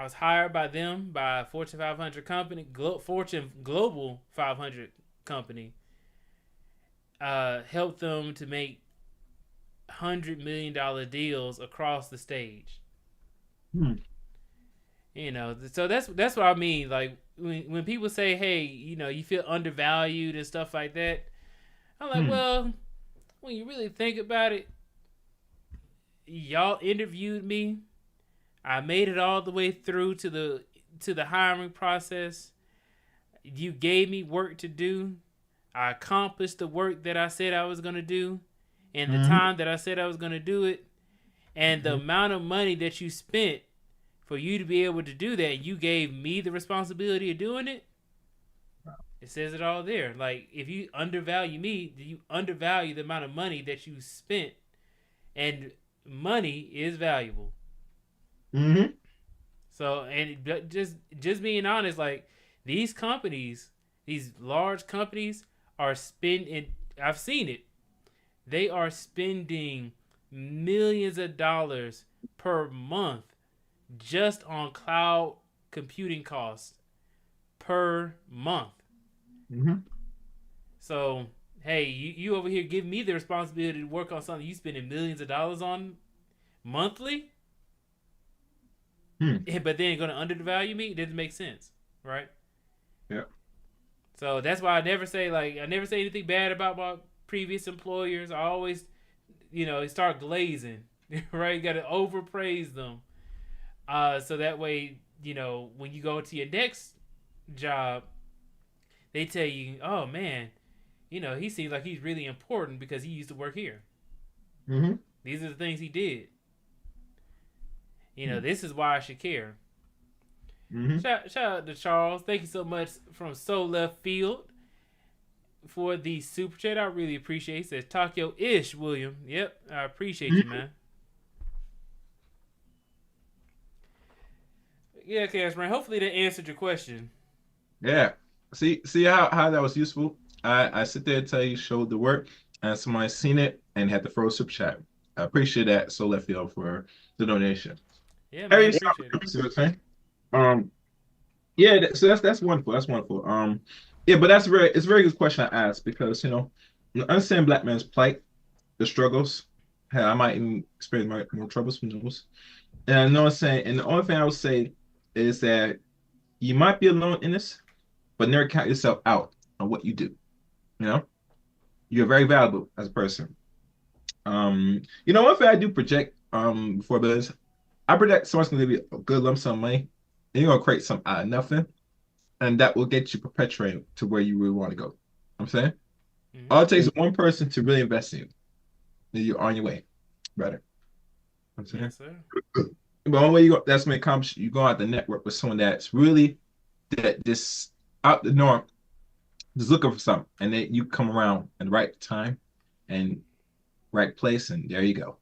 was hired by them, by a Fortune 500 company, Fortune Global 500 company. Helped them to make $100 million deals across the stage. So that's what I mean. Like when people say, hey, you feel undervalued and stuff like that, I'm like, well, when you really think about it, y'all interviewed me. I made it all the way through to the hiring process. You gave me work to do. I accomplished the work that I said I was going to do in the time that I said I was going to do it. And the amount of money that you spent for you to be able to do that, you gave me the responsibility of doing it. It says it all there. Like, if you undervalue me, you undervalue the amount of money that you spent. And money is valuable. So, and just being honest, like, these companies, these large companies are spending, I've seen it, they are spending millions of dollars per month just on cloud computing costs per month. So, hey, you over here give me the responsibility to work on something you spending millions of dollars on monthly, but then going to undervalue me? It doesn't make sense, right? Yeah. So that's why I never say anything bad about my previous employers. I always, start glazing, right? You got to overpraise them. So that way, when you go to your next job, they tell you, oh man, he seems like he's really important because he used to work here. These are the things he did. This is why I should care. Shout out to Charles. Thank you so much from So Left Field for the super chat. I really appreciate it. He says Tokyo-ish, William. Yep, I appreciate you, man. Yeah, Cashman. Hopefully that answered your question. Yeah. See how that was useful? I sit there and tell you, showed the work, and somebody seen it and had to throw a super chat. I appreciate that, So Left Field, for the donation. Yeah, man, I appreciate it. See what I'm saying? Yeah, so that's wonderful. That's wonderful. Yeah, but it's a very good question I asked because understand Black man's plight, the struggles. Hell, I might even experience more troubles from those. And I know what I'm saying. And the only thing I would say is that You might be alone in this, but never count yourself out on what you do. You know, you're very valuable as a person. One thing I do project before billions, I project someone's gonna give you a good lump sum of money, and you're gonna create some out of nothing, and that will get you perpetuating to where you really want to go. I'm saying Hmm. all it takes is one person to really invest in you, then you're on your way. Better. I'm saying. Yes, sir. But the only way that's gonna accomplish you go out the network with someone that's really that this out the norm, just looking for something, and then you come around at the right time and right place, and there you go.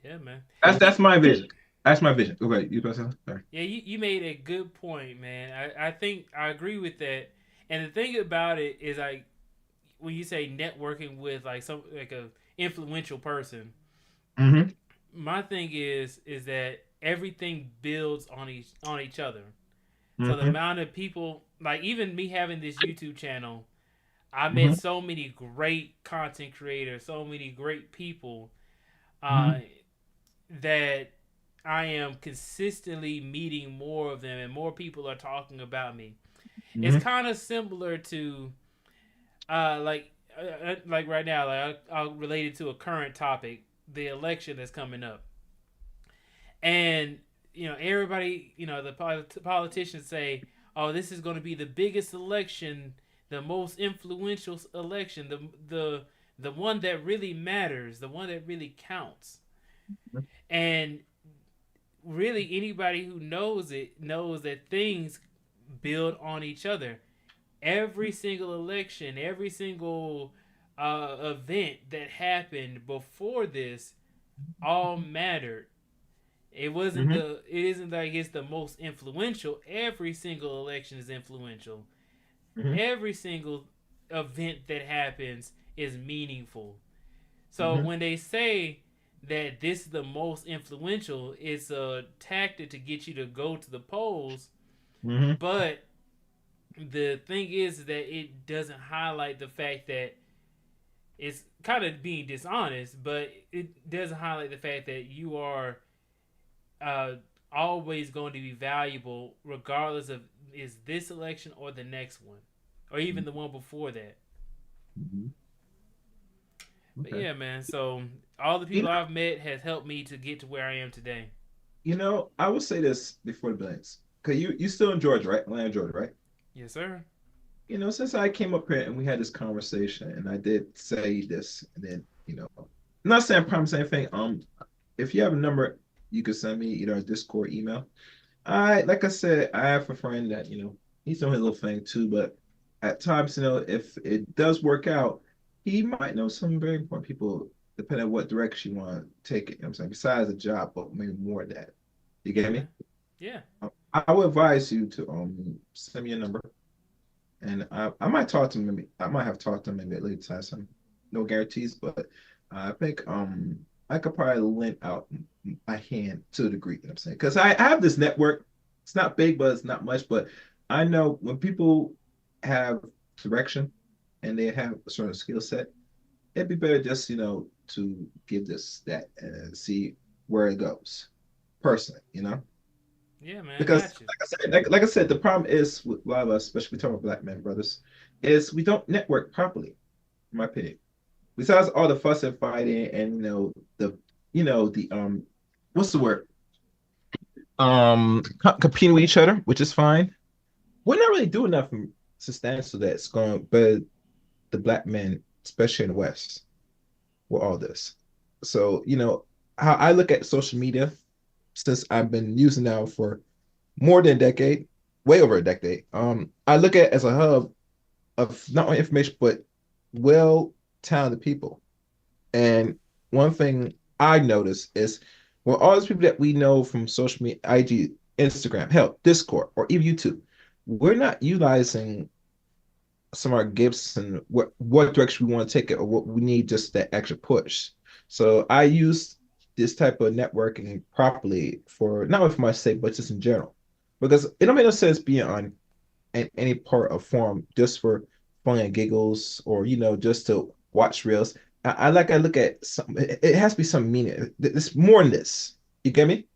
Yeah, man. That's You, my vision. That's my vision. Okay, you about to say? Sorry. yeah, you made a good point, man. I think I agree with that. And the thing about it is, like, when you say networking with like some like a influential person, Mm-hmm. my thing is that everything builds on each other. So the Mm-hmm. amount of people, like even me having this YouTube channel, I met Mm-hmm. so many great content creators, so many great people uh, Mm-hmm. that I am consistently meeting more of them, and more people are talking about me. It's Mm-hmm. kind of similar to like right now, like I'll relate it to a current topic, the election that's coming up, and everybody, the politicians say, "Oh, this is going to be the biggest election, the most influential election, the one that really matters, the one that really counts." And really, anybody who knows it knows that things build on each other. Every single election, every single event that happened before this, all mattered. Mm-hmm. It isn't like it's the most influential. Every single election is influential. Mm-hmm. Every single event that happens is meaningful. So Mm-hmm. when they say that this is the most influential, it's a tactic to get you to go to the polls. Mm-hmm. But the thing is that it doesn't highlight the fact that it's kind of being dishonest, but it doesn't highlight the fact that you are uh, always going to be valuable, regardless of is this election or the next one, or even the one before that. Mm-hmm. But Okay. yeah, man. So all the You people know, I've met has helped me to get to where I am today. I will say this before the blanks. Cause you still in Georgia, right? Atlanta, Georgia, right? Yes, sir. Since I came up here and we had this conversation, and I did say this, and then, I'm not saying I promise anything. If you have a number, you could send me either a Discord email. Like I said, I have a friend that, he's doing his little thing too, but at times, if it does work out, he might know some very important people, depending on what direction you want to take it. You know what I'm saying? Besides a job, but maybe more than that. You Yeah, get me? man. Yeah. I would advise you to send me a number, and I might talk to him. Maybe I might have talked to him maybe at later time. Some no guarantees, but I think I could probably lend out my hand to a degree. You know what I'm saying? Because I have this network. It's not big, but it's not much. But I know when people have direction and they have a certain skill set, it'd be better just to give this that and see where it goes. Personally. Yeah, man. I Because got you. like I said, the problem is with a lot of us, especially we talk about black men, brothers, is we don't network properly, in my opinion. Besides all the fuss and fighting and the what's the word? Competing with each other, which is fine. We're not really doing nothing substantial that's going to better the black men, especially in the West, with all this. So, how I look at social media since I've been using now for more than a decade, way over a decade. I look at it as a hub of not only information but well talented people. And one thing I notice is when all these people that we know from social media, IG, Instagram, hell, Discord, or even YouTube, we're not utilizing some of our gifts and what direction we want to take it or what we need just that extra push. So I use this type of networking properly for not only for my sake, but just in general. Because it don't make no sense being on any part of form just for fun and giggles or just to watch reels. I look at some it has to be some meaning. It's more than this. You get me?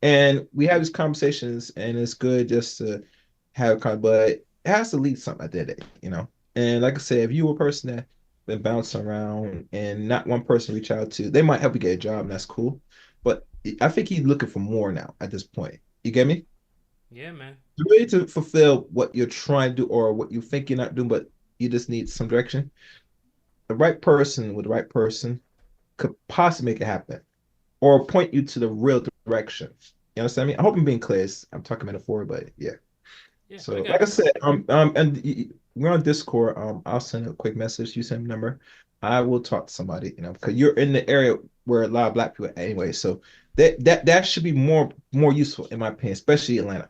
And we have these conversations and it's good just to have kind, but it has to lead something at the end of the day, you know. And like I said, if you were a person that been bouncing around and not one person reach out to, they might help you get a job, and that's cool. But I think he's looking for more now at this point. You get me? Yeah, man. You're ready to fulfill what you're trying to do or what you think you're not doing, but you just need some direction. The right person with the right person could possibly make it happen or point you to the real direction. You understand me? I hope I'm being clear. I'm talking metaphor, but yeah. Yeah, I So, like I got you. said, we're on Discord. I'll send a quick message. You send a number. I will talk to somebody, you know, because you're in the area where a lot of black people are anyway. So that should be more useful in my opinion, especially Atlanta.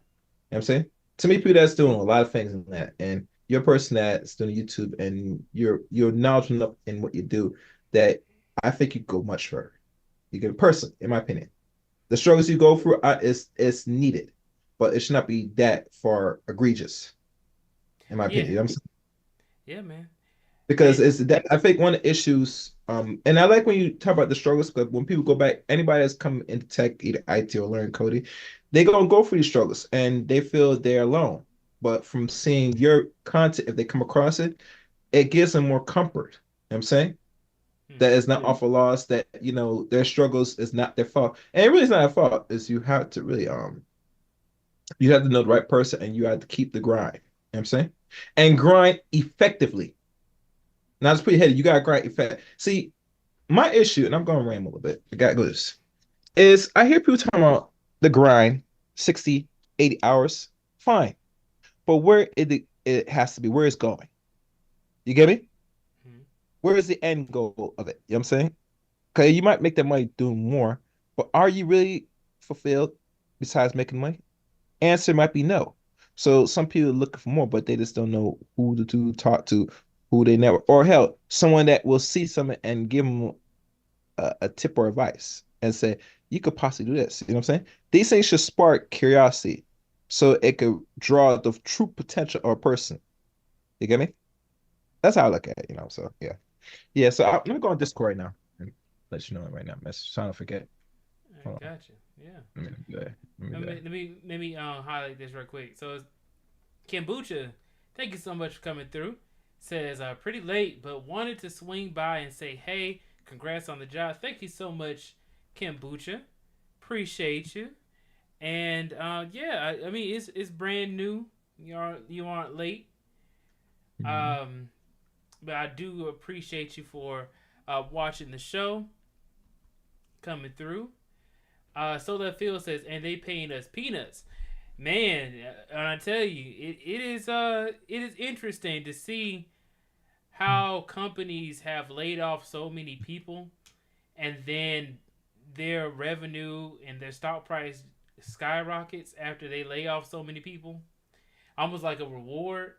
You know what I'm saying? To me, people that's doing a lot of things in that, and you're a person that's doing YouTube and you're knowledgeable enough in what you do that I think you go much further. You get a person, in my opinion. The struggles you go through is needed, but it should not be that far egregious, in my opinion. Yeah, You know what I'm saying? yeah, man. Because And it's that I think one of the issues, and I like when you talk about the struggles, but when people go back, anybody that's come into tech, either IT or learn coding, they gonna go through these struggles and they feel they're alone. But from seeing your content, if they come across it, it gives them more comfort. You know what I'm saying? That hmm is not off a loss, that their struggles is not their fault. And it really is not their fault, is you have to really you have to know the right person and you have to keep the grind. You know what I'm saying? And grind effectively. Not just put your head, you gotta grind effect. See, my issue, and I'm gonna ramble a little bit, I got this, is I hear people talking about the grind, 60, 80 hours. Fine. But where it has to be, where it's going. You get me? hmm Where is the end goal of it? You know what I'm saying? Okay, you might make that money doing more, but are you really fulfilled besides making money? Answer might be no. So some people are looking for more, but they just don't know who to talk to, who they never, or hell, someone that will see something and give them a tip or advice and say, you could possibly do this. You know what I'm saying? These things should spark curiosity so it could draw the true potential of a person. You get me? That's how I look at it, So yeah. Yeah, so I'm gonna go on Discord right now and let you know right now. Message. So I don't forget. I Hold on. got you. Yeah. Let me do that. Let me Let do me that. let me let me highlight this real quick. So it's Kombucha, thank you so much for coming through. Says pretty late, but wanted to swing by and say hey, congrats on the job. Thank you so much, Kombucha. Appreciate you. And yeah, I mean it's brand new. You aren't late. Mhm. Um, but I do appreciate you for watching the show, coming through. So that Phil says, and they paying us peanuts. Man, and I tell you, it is interesting to see how companies have laid off so many people, and then their revenue and their stock price skyrockets after they lay off so many people, almost like a reward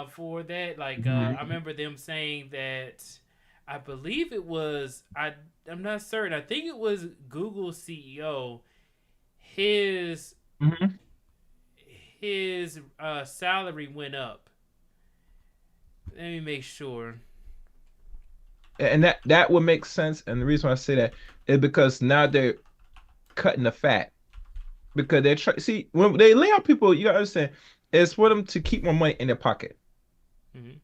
for that. Like I Mhm. remember them saying that. I believe it was I'm not certain. I think it was Google CEO. His Mhm. his salary went up. Let me make sure. And that would make sense. And the reason why I say that is because now they're cutting the fat because they're trying. See, when they lay out people, you gotta understand, it's for them to keep more money in their pocket Mm-hmm.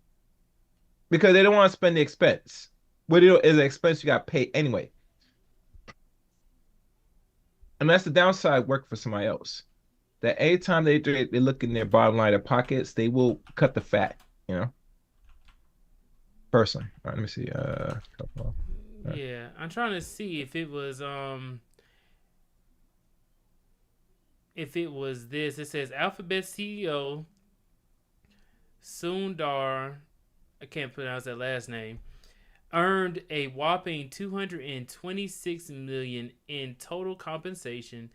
because they don't want to spend the expense. What is an expense you got to pay anyway, and that's the downside work for somebody else. That anytime they look in their bottom line, their pockets, they will cut the fat. You know, personally. All right, let me see. Couple, Yeah, I'm trying to see if it was this. It says Alphabet CEO Sundar. I can't pronounce that last name. Earned a whopping 226 million in total compensation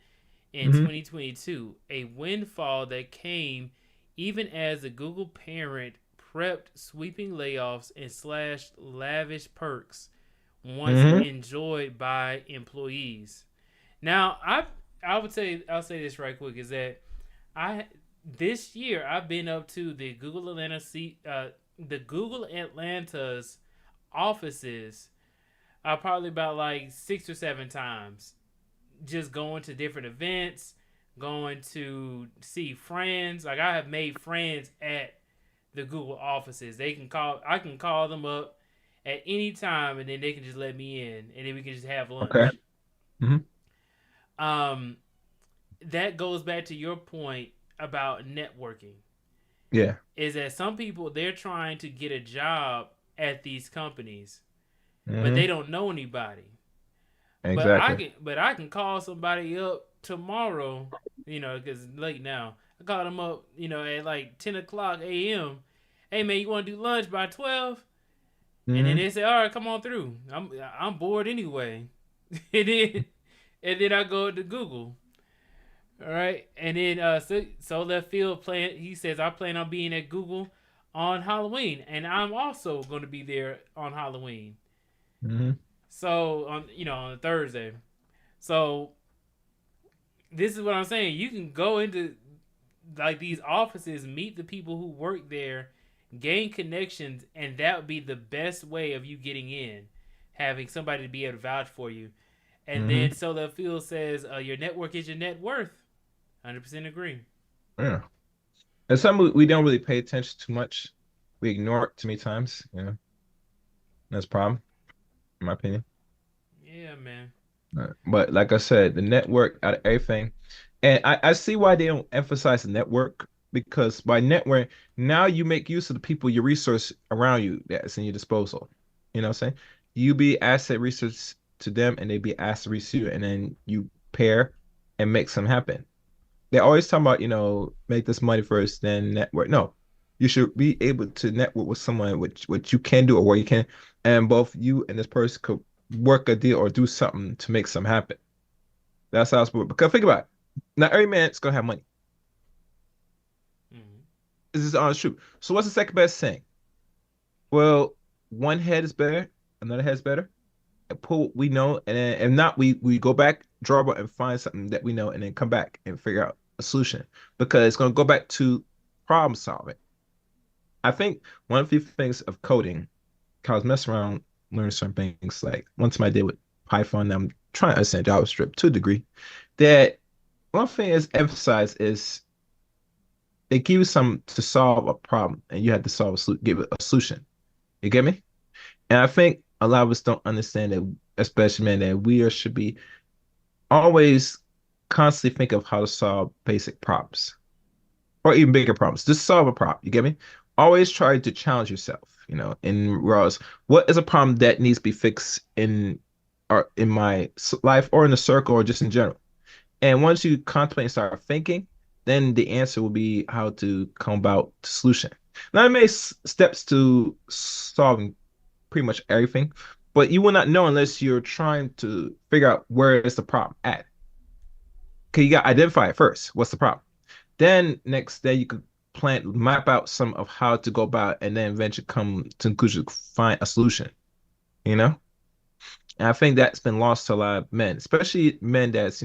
in mm-hmm, 2022, a windfall that came even as the Google parent prepped sweeping layoffs and slashed lavish perks once mm-hmm, enjoyed by employees. Now, I'll say this right quick is that I this year I've been up to the Google Atlanta's offices probably about like 6 or 7 times, just going to different events, going to see friends. Like I have made friends at the Google offices. They can call. I can call them up at any time, and then they can just let me in, and then we can just have Okay. lunch. Hmm. Um, that goes back to your point about networking. Yeah. Is that some people they're trying to get a job at these companies, but they Hmm. don't know anybody. Exactly. But I can call somebody up tomorrow, because it's late now. I call them up, at like 10 o'clock a.m. Hey man, you want to do lunch by 12? And then Hmm. they say, all right, come on through. I'm bored anyway. and then and then I go to Google. All right, and then so left field plan. He says I plan on being at Google on Halloween, and I'm also going to be there on Halloween. Hmm. So on Thursday. So this is what I'm saying. You can go into like these offices, meet the people who work there, gain connections, and that would be the best way of you getting in, having somebody to be able to vouch for you. And Hmm. then so left field says your network is your net worth. 100% agree. Yeah. And some we don't really pay attention too much. We ignore it too many times. That's a problem, in my opinion. Yeah, man. But like I said, the network out of everything. And I see why they don't emphasize the network because by network, now you make use of the people, your resource around you that's in your disposal. You know what I'm saying? You be asset research to them and they be asset research you, and then you pair and make some happen. They always talk about, make this money first, then network. No, you should be able to network with someone which you can do or where you can, and both you and this person could work a deal or do something to make something happen. That's how it's work. Because think about it. Not every man's gonna have money. Mm-hmm. This is honest truth. So what's the second best thing? Well, one head is better, another head's better. And pull what we know, and then if not, we go back, draw out and find something that we know, and then come back and figure out a solution. Because it's gonna go back to problem solving. I think one of the things of coding, 'cause I was messing around learning certain things. Like one time I did with Python, I'm trying to understand JavaScript to a degree. That one thing is emphasized is they give you some to solve a problem, and you have to give it a solution. You get me? And I think a lot of us don't understand that, especially men, that we should be always constantly think of how to solve basic problems or even bigger problems. Just solve a problem. You get me? Always try to challenge yourself. In regards, what is a problem that needs to be fixed in my life or in the circle or just in general? And once you contemplate and start thinking, then the answer will be how to come about the solution. Now, I made steps to solving pretty much everything, but you will not know unless you're trying to figure out where is the problem at. Okay, you got to identify it first. What's the problem? Then next day you could map out some of how to go about, and then eventually come to conclusion, find a solution. You know, and I think that's been lost to a lot of men, especially men that's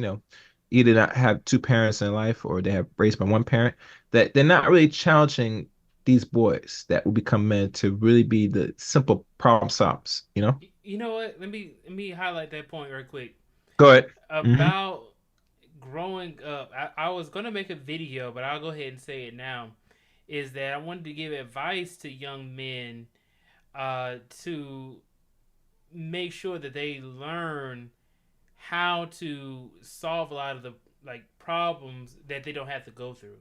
either not have two parents in life or they have raised by one parent. That they're not really challenging these boys that will become men to really be the simple problem solvers. You know what? Let me highlight that point real quick Go ahead. Hmm. about growing up. I was gonna make a video, but I'll go ahead and say it now. Is that I wanted to give advice to young men to make sure that they learn how to solve a lot of the like problems that they don't have to go through.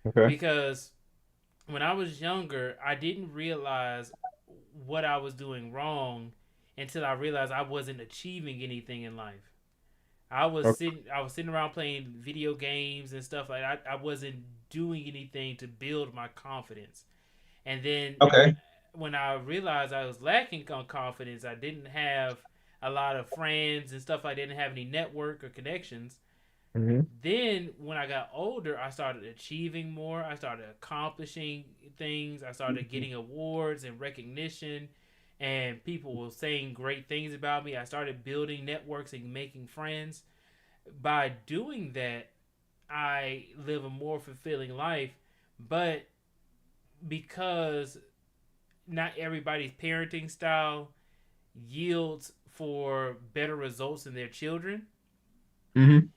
Okay. Because when I was younger, I didn't realize what I was doing wrong until I realized I wasn't achieving anything in life. I was sitting around playing video games and stuff like that. I wasn't doing anything to build my confidence. And then Okay. when I realized I was lacking on confidence, I didn't have a lot of friends and stuff. I didn't have any network or connections. Hmm. Then when I got older, I started achieving more. I started accomplishing things. I started getting awards and recognition, and people were saying great things about me. I started building networks and making friends. By doing that, I live a more fulfilling life. But because not everybody's parenting style yields for better results in their children, Hmm.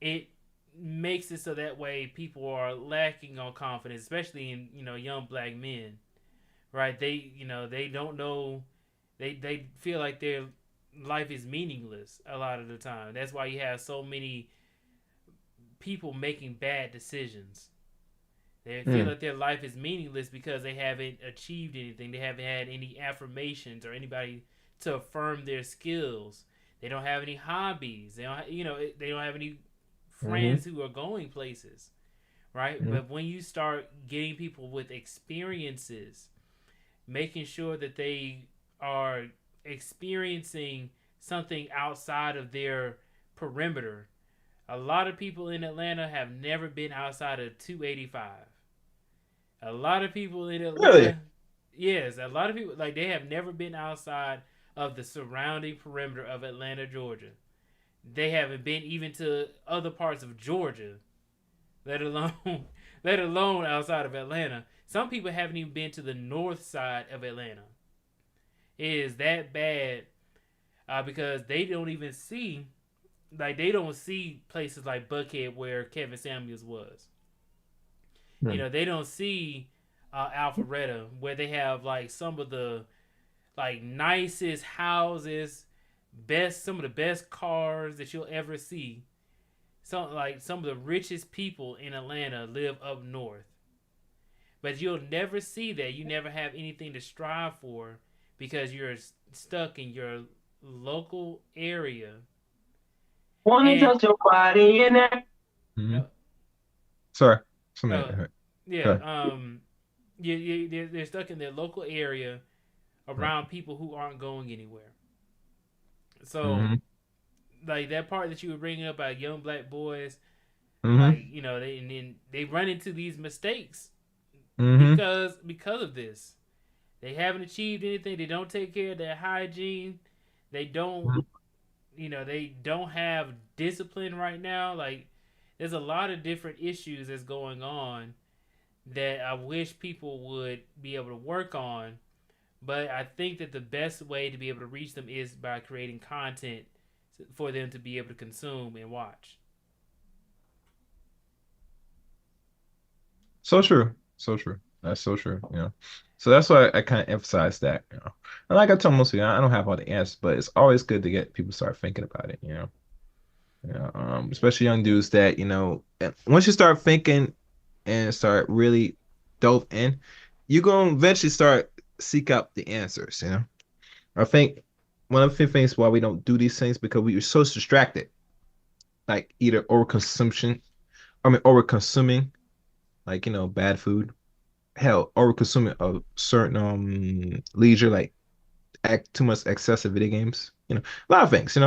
it makes it so that way people are lacking on confidence, especially in young black men, right? They don't know, they feel like their life is meaningless a lot of the time. That's why you have so many people making bad decisions. They feel Mm, that their life is meaningless because they haven't achieved anything. They haven't had any affirmations or anybody to affirm their skills. They don't have any hobbies. They don't have any mm-hmm, friends who are going places, right? mm-hmm, But when you start getting people with experiences, making sure that they are experiencing something outside of their perimeter. A lot of people in Atlanta have never been outside of 285. A lot of people in really? Atlanta, yes, a lot of people like they have never been outside of the surrounding perimeter of Atlanta, Georgia. They haven't been even to other parts of Georgia, let alone let alone outside of Atlanta. Some people haven't even been to the north side of Atlanta. It is that bad because they don't even see they don't see places like Buckhead where Kevin Samuels was. Hmm. They don't see Alpharetta where they have like some of the like nicest houses, some of the best cars that you'll ever see. Some of the richest people in Atlanta live up north. But you'll never see that. You never have anything to strive for because you're stuck in your local area. Wanna And touch your body in there? Mm-hmm. uh, Sorry. Somebody. uh, yeah, Sorry. they're stuck in their local area Right. around people who aren't going anywhere. So, Mm-hmm. like that part that you were bringing up about young black boys, like Mm-hmm. they and then they run into these mistakes Mm-hmm. because of this. They haven't achieved anything. They don't take care of their hygiene. They don't, they don't have discipline right now. Like, there's a lot of different issues that's going on that I wish people would be able to work on. But I think that the best way to be able to reach them is by creating content for them to be able to consume and watch. So true. So true. That's so true. So that's why I kind of emphasize that. And like I tell most people, I don't have all the answers, but it's always good to get people to start thinking about it. Especially young dudes that, and once you start thinking and start really dove in, you're gonna eventually start seek out the answers. I think one of the things why we don't do these things because we are so distracted, like either overconsumption, I mean over consuming, like bad food, hell, over consuming of certain leisure, like too much excessive video games, a lot of things.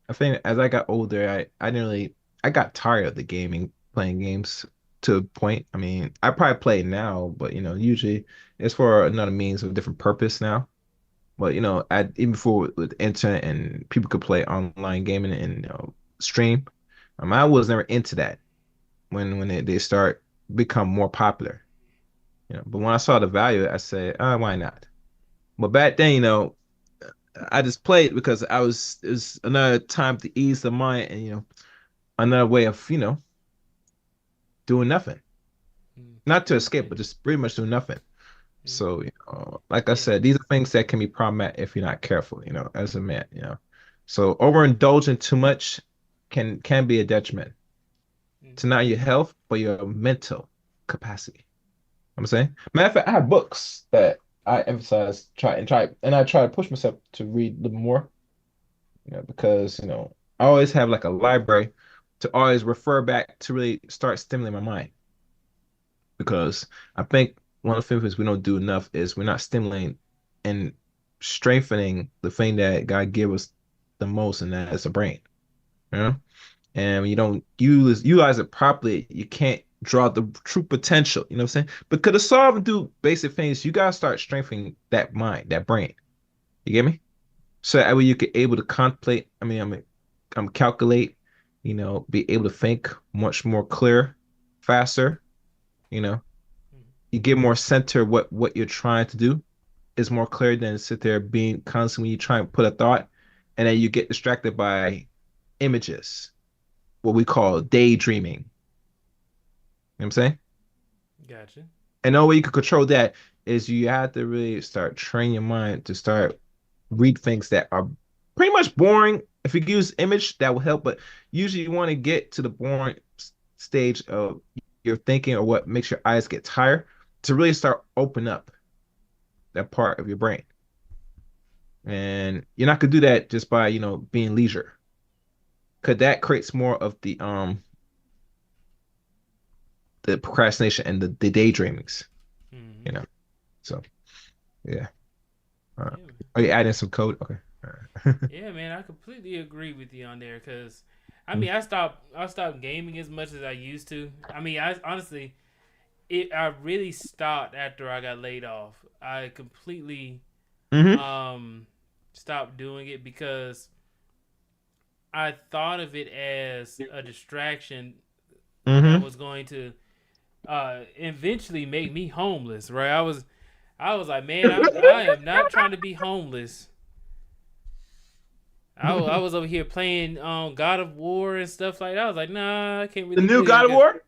I think as I got older, I didn't really I got tired of the gaming, playing games to a point. I mean, I probably play it now, but usually it's for another means of different purpose now. But even before with the internet and people could play online gaming and stream, I was never into that when they start become more popular. But when I saw the value, I said, why not? But back then, I just played because it was another time to ease the mind and another way of doing nothing, not to escape, Yeah, but just pretty much doing nothing. mm, So like I yeah, said, these are things that can be problematic if you're not careful, as a man. So overindulging too much can be a detriment to mm-hmm, not your health, but your mental capacity. I'm saying, matter of fact, I have books that I emphasize, and I try to push myself to read a little more, because I always have like a library to always refer back to really start stimulating my mind. Because I think one of the things we don't do enough is we're not stimulating and strengthening the thing that God gave us the most, and that is the brain. You know? And when you don't utilize it properly, you can't draw the true potential. You know what I'm saying? Because to solve and do basic things, you gotta start strengthening that mind, that brain. You get me? So that way you could able to contemplate. I'm calculate. Be able to think much more clear, faster. You know, mm-hmm, you get more center what you're trying to do is more clear than sit there being constantly you try and put a thought, and then you get distracted by images. what we call daydreaming. You know what I'm saying? Gotcha. And the only way you can control that is you have to really start training your mind to start read things that are pretty much boring. If you use image, that will help, but usually you want to get to the boring stage of your thinking or what makes your eyes get tired to really start open up that part of your brain. And you're not gonna do that just by, being leisure. Cause that creates more of the procrastination and the daydreamings, Hmm. you know. So yeah. Yeah, man. Are you adding some code? Okay. All right. Yeah, man, I completely agree with you on there because, I mean, I stopped gaming as much as I used to. I mean, I honestly, I really stopped after I got laid off. I completely Mm-hmm. um stopped doing it because I thought of it as a distraction that Mm-hmm. was going to eventually make me homeless. Right? I was like, man, I am not trying to be homeless. I was over here playing God of War and stuff like that. I was like, nah, I can't The really new do this God of because War?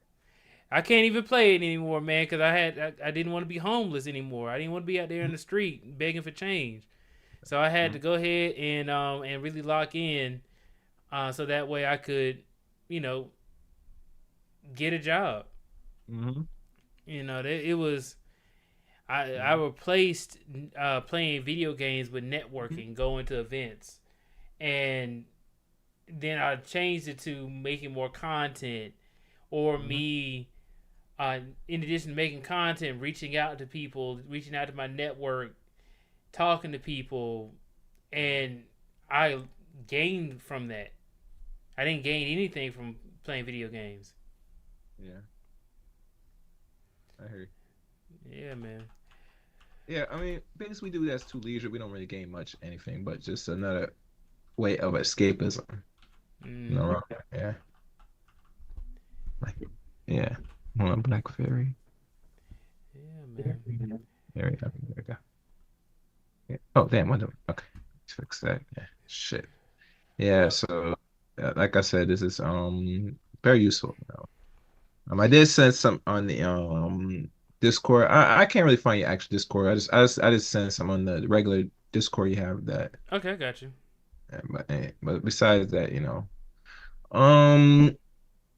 I can't even play it anymore, man. Because I didn't want to be homeless anymore. I didn't want to be out there in the street begging for change. So I had to go ahead and really lock in, so that way I could, you know, get a job. Mm-hmm. It was I replaced playing video games with networking, going to events, and then I changed it to making more content, or Mm-hmm. me, in addition to making content, reaching out to people, reaching out to my network, talking to people, and I gained from that. I didn't gain anything from playing video games. Yeah, I hear you. Yeah, man. Yeah, I mean, things we do that's too leisure, we don't really gain much anything, but just another way of escapism. Hmm. No, yeah, like, yeah. Hold on, Black Fairy. Yeah, man. There we go. Yeah. Oh, damn, what the? Okay, let's fix that. Yeah, shit. Yeah, Well, so like I said, this is very useful. I did send some on the Discord. I can't really find your actual Discord. I just sent some on the regular Discord you have that. okay, I got you. But besides that, um,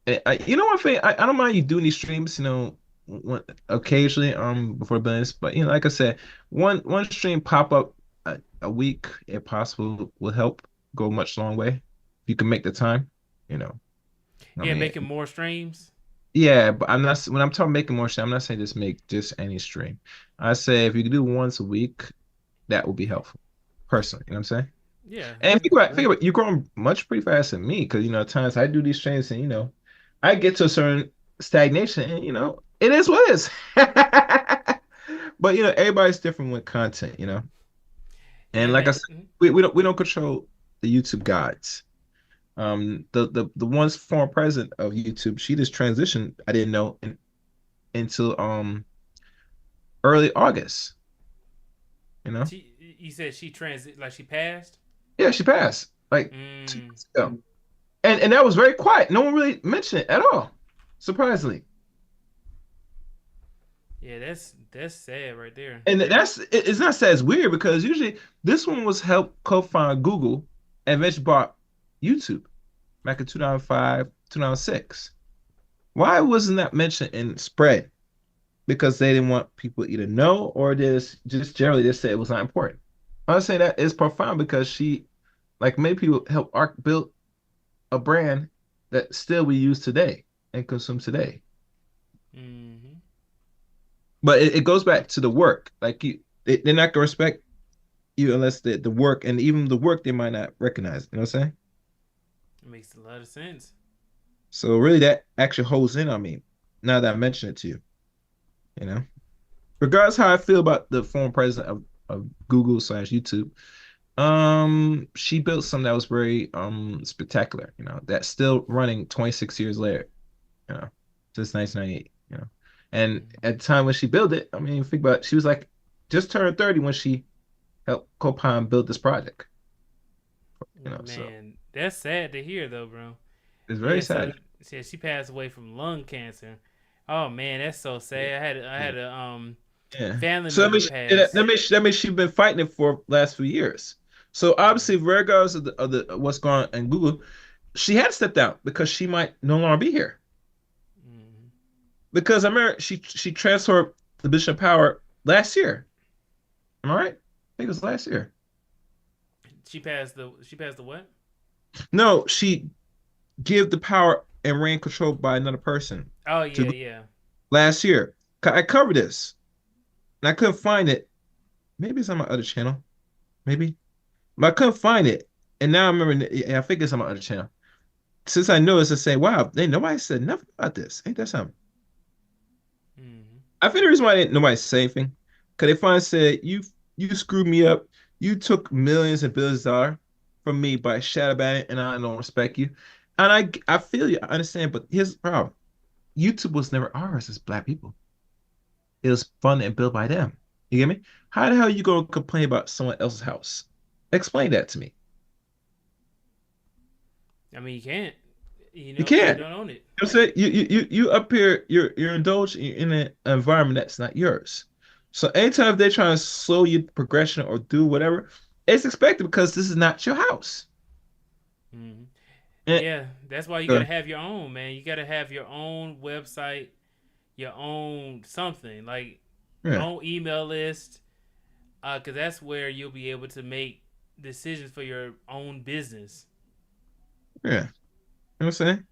one thing I don't mind you doing these streams, occasionally before business, but like I said, one stream pop up a week if possible will help go a much long way. If you can make the time, you know. I Yeah, mean, making more streams. yeah, but I'm not when I'm talking making more stream, I'm not saying just make just any stream. I say if you can do once a week, that would be helpful, personally. You know what I'm saying? Yeah, And think about it, you're growing much pretty fast than me because at times I do these streams and I get to a certain stagnation and it is what it is. But everybody's different with content, yeah, and like I man. said, we don't control the YouTube gods. The once former president of YouTube, she just transitioned. I didn't know until early August. You know, You said she transit like she passed. yeah, she passed like 2 Mm, months ago, and that was very quiet. No one really mentioned it at all, surprisingly. yeah, that's sad right there. And it's not said as weird because usually this one was helped co-found Google and eventually bought YouTube back in 2005, 2006. Why wasn't that mentioned and spread? Because they didn't want people to either know or just generally just say it was not important. I would say that is profound because she, like many people, helped Arc build a brand that still we use today and consume today. Hmm. But it goes back to the work. Like they're not gonna respect you unless the work and even the work they might not recognize. You know what I'm saying? It makes a lot of sense. So really, that actually holds in on me now that I mention it to you. You know, regardless how I feel about the former president of Google slash YouTube, she built something that was very spectacular. That's still running 26 years later. Since 1998. And Mhm. at the time when she built it, I mean, think about it, she was like just turned 30 when she helped Copilot build this project. So Man, that's sad to hear though, bro. It's very Yeah, so sad. she passed away from lung cancer. Oh man, that's so sad. I had a Yeah. family So member pass. that means she's been fighting it for last few years. So obviously, regardless of the what's going on in Google, she had to step down because she might no longer be here. Mhm. Because I remember she transferred the position of power last year. Am I right? I think it was last year. She passed the what? No, she gave the power and ran control by another person Oh to yeah, yeah. last year. I covered this and I couldn't find it. Maybe it's on my other channel. Maybe. But I couldn't find it. And now I remember, yeah, I think it's on my other channel. Since I noticed, I say, wow, nobody said nothing about this. Ain't that something? Hmm. I think the reason why nobody say anything, because they finally said, you screwed me up. You took millions and billions of dollars from me by shadow banning, and I don't respect you. And I feel you, I understand, but here's the problem. YouTube was never ours as black people. It was funded and built by them. You get me? How the hell you gonna complain about someone else's house? Explain that to me. I mean, you can't. You You can't. don't own it. You know what I'm saying? You up here, you're indulging in an environment that's not yours. So anytime they're trying to slow your progression or do whatever, it's expected because this is not your house. Hmm. And, Yeah, that's why you uh, gotta have your own, man. You gotta have your own website, your own something like your yeah, own email list, because that's where you'll be able to make decisions for your own business. yeah. You know what I'm saying?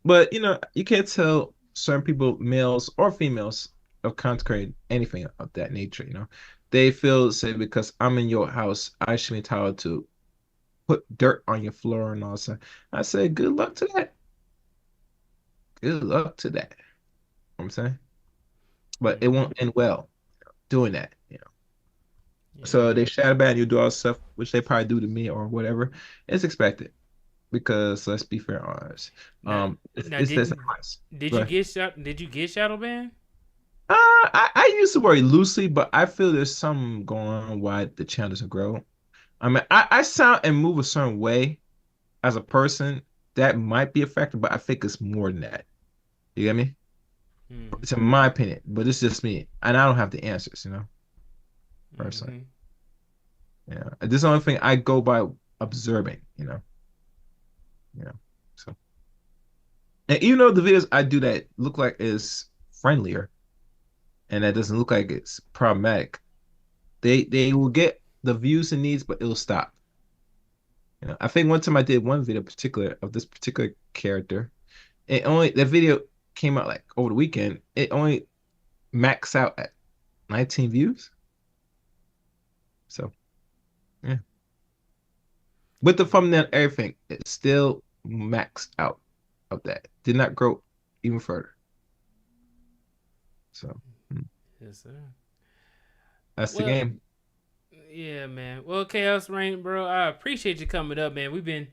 But you can't tell certain people, males or females, of content anything of that nature. They feel say because I'm in your house, I should be entitled to put dirt on your floor and all that. I say, good luck to that. Good luck to that. You know what I'm saying, but it Hmm. won't end well doing that. So Yeah. they shadow ban you, do all stuff, which they probably do to me or whatever. It's expected because let's be fair and honest. Now, now, It's this didn't advice. did Go you ahead. get shot? Did you get shadow banned? I use the word loosely, but I feel there's something going on why the channel doesn't grow. I mean, I sound and move a certain way as a person that might be affected, but I think it's more than that. You get me? Hmm. It's in my opinion, but it's just me, and I don't have the answers, personally. Hmm. Yeah, this is the only thing I go by observing. So, and even though the videos I do that look like is friendlier, and that doesn't look like it's problematic, they will get the views and needs, but it'll stop. I think one time I did one video particular of this particular character. That video came out like over the weekend. It only maxed out at 19 views. So yeah, with the thumbnail and everything, it still maxed out of that. Did not grow even further. So Yes, sir. that's the Well, game. yeah, man. Well, Chaos Rain, bro, I appreciate you coming up, man. We've been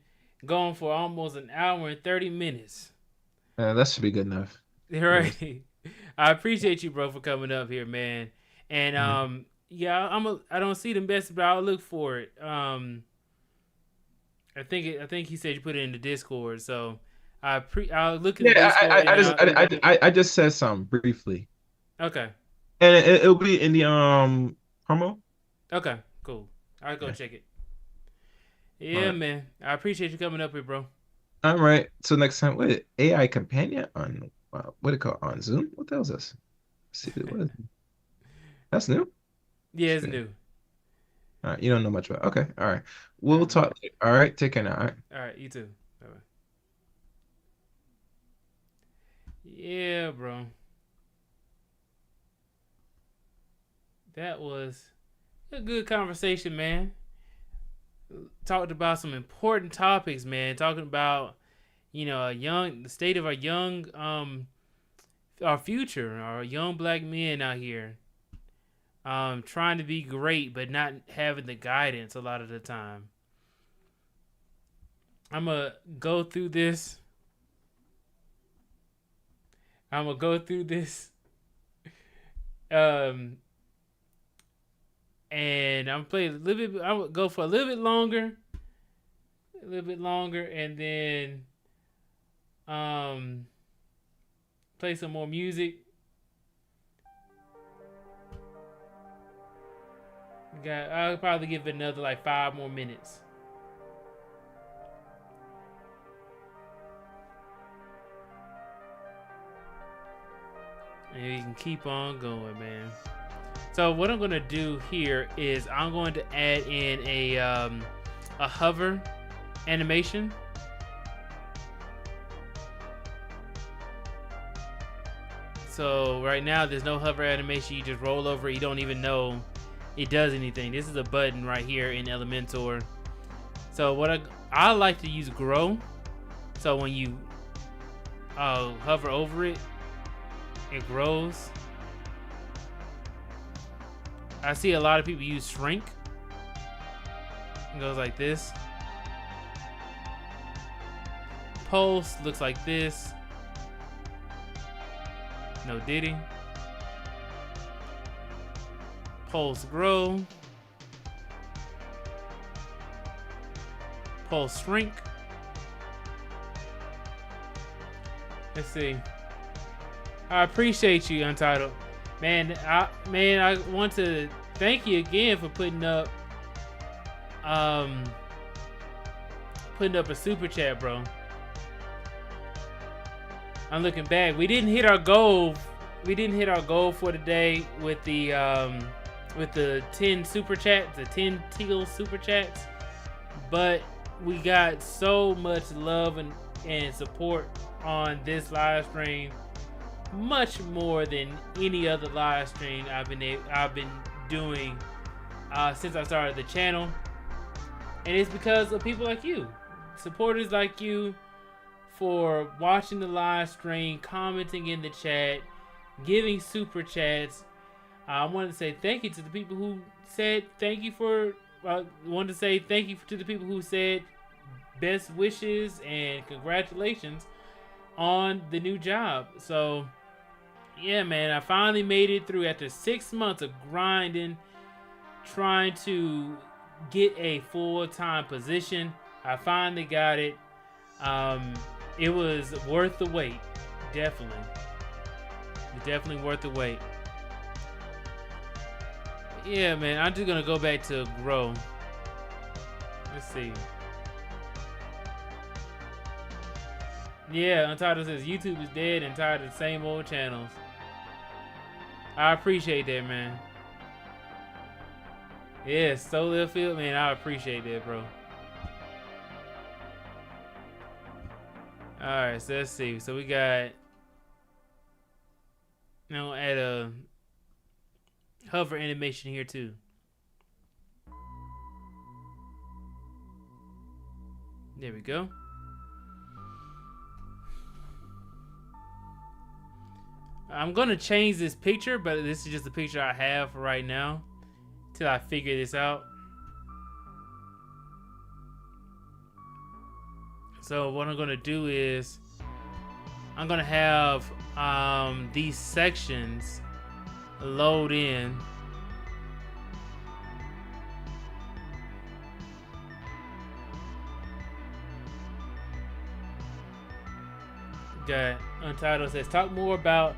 going for almost an hour and 30 minutes. That should be good enough. Yes. Right. I appreciate you, bro, for coming up here, man. And Mhm. yeah, I don't see the message, but I'll look for it. I think he said you put it in the Discord, so I'll look in the Yeah, Discord and I just said something briefly, okay. and it'll be in the promo. Okay, cool. I'll go Yeah. check it. All Yeah, right. man. I appreciate you coming up here, bro. All right. So next time, wait, AI companion on what do you call it, on Zoom? What the hell is this? See what is that's new. Yeah, it's Shit. new. All right, you don't know much about. Okay, all right. All We'll right. talk later. All right, take care now. All right. All right, you too. Bye-bye. Yeah, bro. That was a good conversation, man. Talked about some important topics, man. Talking about, the state of our future, our young black men out here. Trying to be great, but not having the guidance a lot of the time. I'm gonna go through this. I'm gonna go through this. Um, and I'm play a little bit. I'm gonna go for a little bit longer, and then Play some more music. I'll probably give it another like 5 more minutes. And you can keep on going, man. So what I'm gonna do here is I'm going to add in a hover animation. So right now there's no hover animation. You just roll over. You don't even know it does anything. This is a button right here in Elementor. So what I like to use grow. So when you hover over it, it grows. I see a lot of people use shrink. It goes like this. Pulse looks like this. No diddy. Pulse grow. Pulse shrink. Let's see. I appreciate you, Untitled. Man, I want to thank you again for putting up a super chat, bro. I'm looking back. We didn't hit our goal. We didn't hit our goal for today with the 10 super chats, the 10 teal super chats. But we got so much love and support on this live stream. Much more than any other live stream I've been doing since I started the channel, and it's because of people like you, supporters like you, for watching the live stream, commenting in the chat, giving super chats. I wanted to say thank you to the people who said thank you for. Wanted to say thank you to the people who said best wishes and congratulations on the new job. So. Yeah, man, I finally made it through after 6 months of grinding, trying to get a full-time position. I finally got it. It was worth the wait, definitely. Definitely worth the wait. Yeah, man, I'm just gonna go back to grow. Let's see. Yeah, Untitled says YouTube is dead and tired of the same old channels. I appreciate that, man. Yeah, Solar Field, man, I appreciate that, bro. Alright, so let's see. So we got... Now add a hover animation here too. There we go. I'm gonna change this picture, but this is just the picture I have for right now till I figure this out. So what I'm gonna do is I'm gonna have these sections load in. Got Untitled says talk more about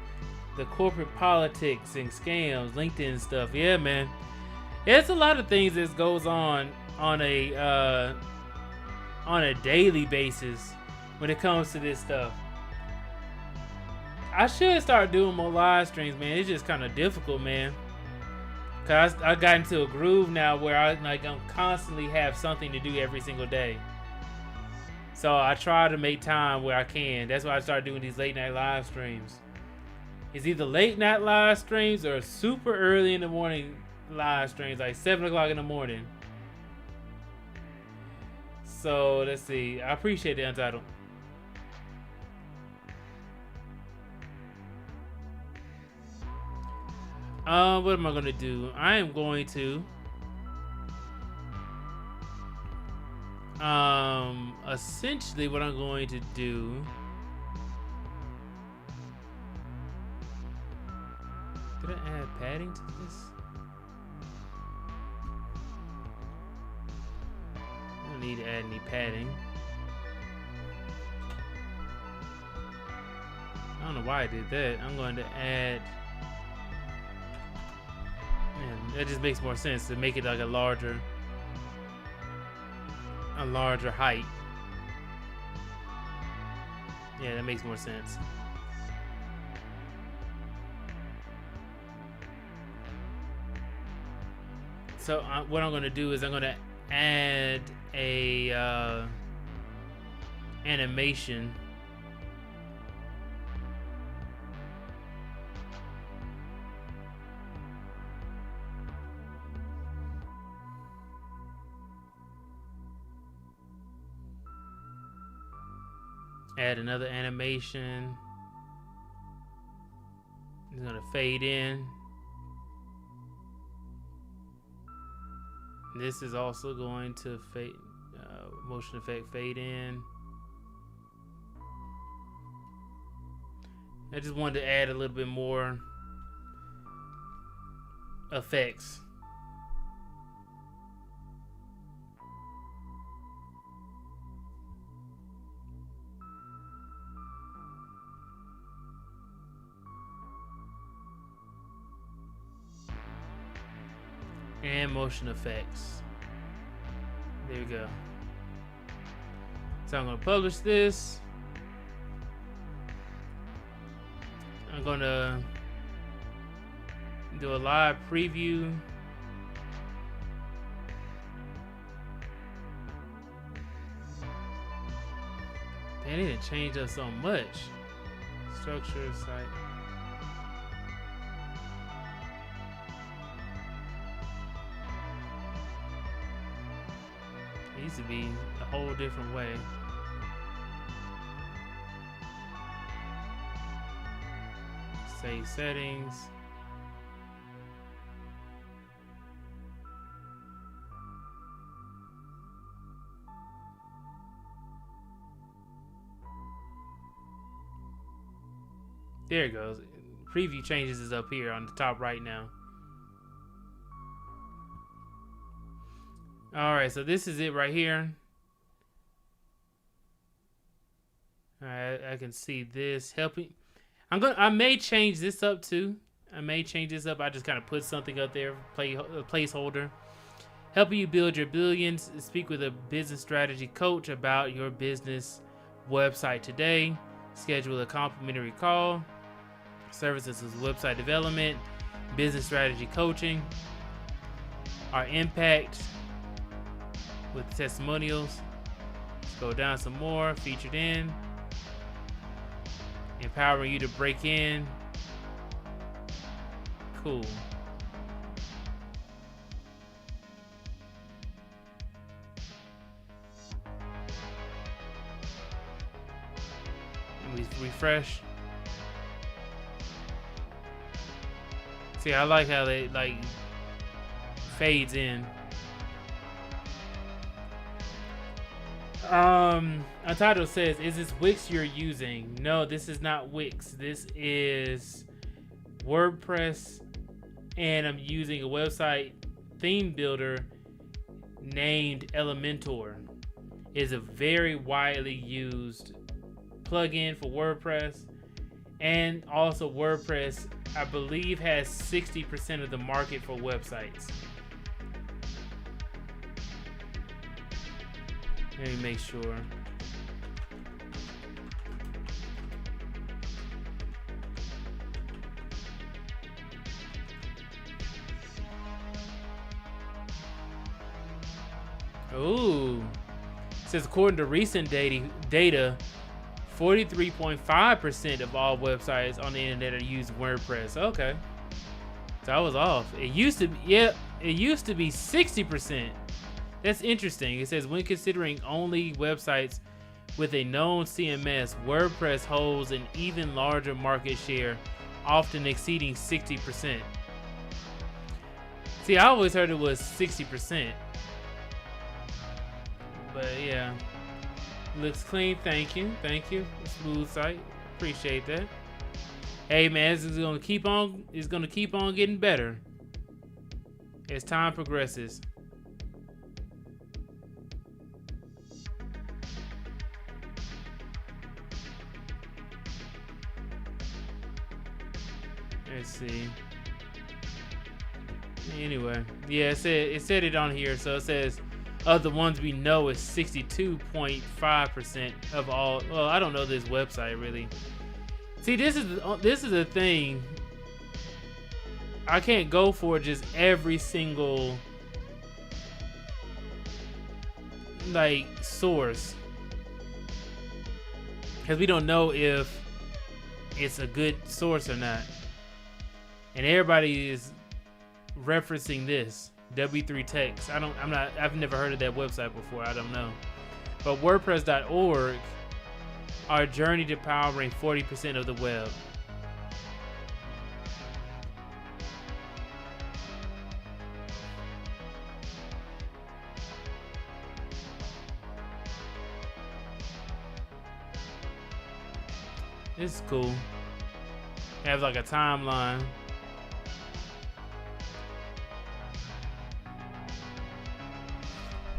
the corporate politics and scams, LinkedIn stuff. Yeah, man. There's a lot of things that goes on a daily basis when it comes to this stuff. I should start doing more live streams, man. It's just kind of difficult, man. Cause I got into a groove now where I'm constantly have something to do every single day. So I try to make time where I can. That's why I started doing these late night live streams. It's either late night live streams or super early in the morning live streams, like 7 o'clock in the morning. So let's see. I appreciate the Untitled. What am I gonna do? I am going to essentially what I'm going to do. Did I add padding to this? I don't need to add any padding. I don't know why I did that. I'm going to add. Man, that just makes more sense to make it like a larger height. Yeah, that makes more sense. So what I'm going to do is I'm going to add a animation. Add another animation. It's going to fade in. This is also going to fade, motion effect fade in. I just wanted to add a little bit more effects. And motion effects. There we go. So I'm going to publish this. I'm going to do a live preview. They didn't change up so much. Structure, site. It used to be a whole different way. Save settings. There it goes. Preview changes is up here on the top right now. All right, so this is it right here. All right, I can see this helping. I may change this up too. I just kind of put something up there, a placeholder. Helping you build your billions. Speak with a business strategy coach about your business website today. Schedule a complimentary call. Services is website development, business strategy coaching. Our impact with testimonials. Let's go down some more. Featured in. Empowering you to break in. Cool. And we refresh. See, I like how they like fades in. Untitled says, is this Wix you're using? No, this is not Wix. This is WordPress, and I'm using a website theme builder named Elementor. It's a very widely used plugin for WordPress, and also WordPress, I believe, has 60% of the market for websites. Let me make sure. Ooh. It says according to recent data, 43.5% of all websites on the internet are using WordPress. Okay. So I was off. It used to be 60%. That's interesting. It says when considering only websites with a known CMS, WordPress holds an even larger market share, often exceeding 60%. See, I always heard it was 60%. But yeah. Looks clean. Thank you. Smooth site. Appreciate that. Hey man, this is gonna keep on getting better as time progresses. Let's see. Anyway, yeah, it said it on here. So it says of the ones we know is 62.5% of all. Well, I don't know this website really. See, this is the thing. I can't go for just every single like source because we don't know if it's a good source or not. And everybody is referencing this W3 Text. I've never heard of that website before. I don't know. But WordPress.org, our journey to powering 40% of the web. This is cool. It has like a timeline.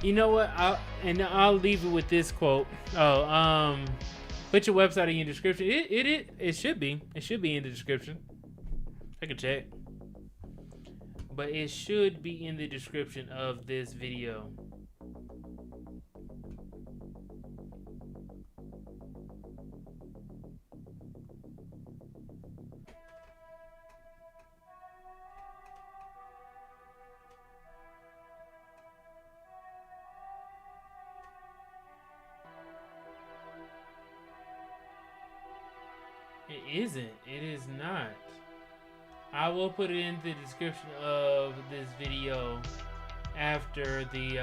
You know what? I'll leave it with this quote. Put your website in your description. It should be. It should be in the description. I can check. But it should be in the description of this video. It isn't. It is not. I will put it in the description of this video after the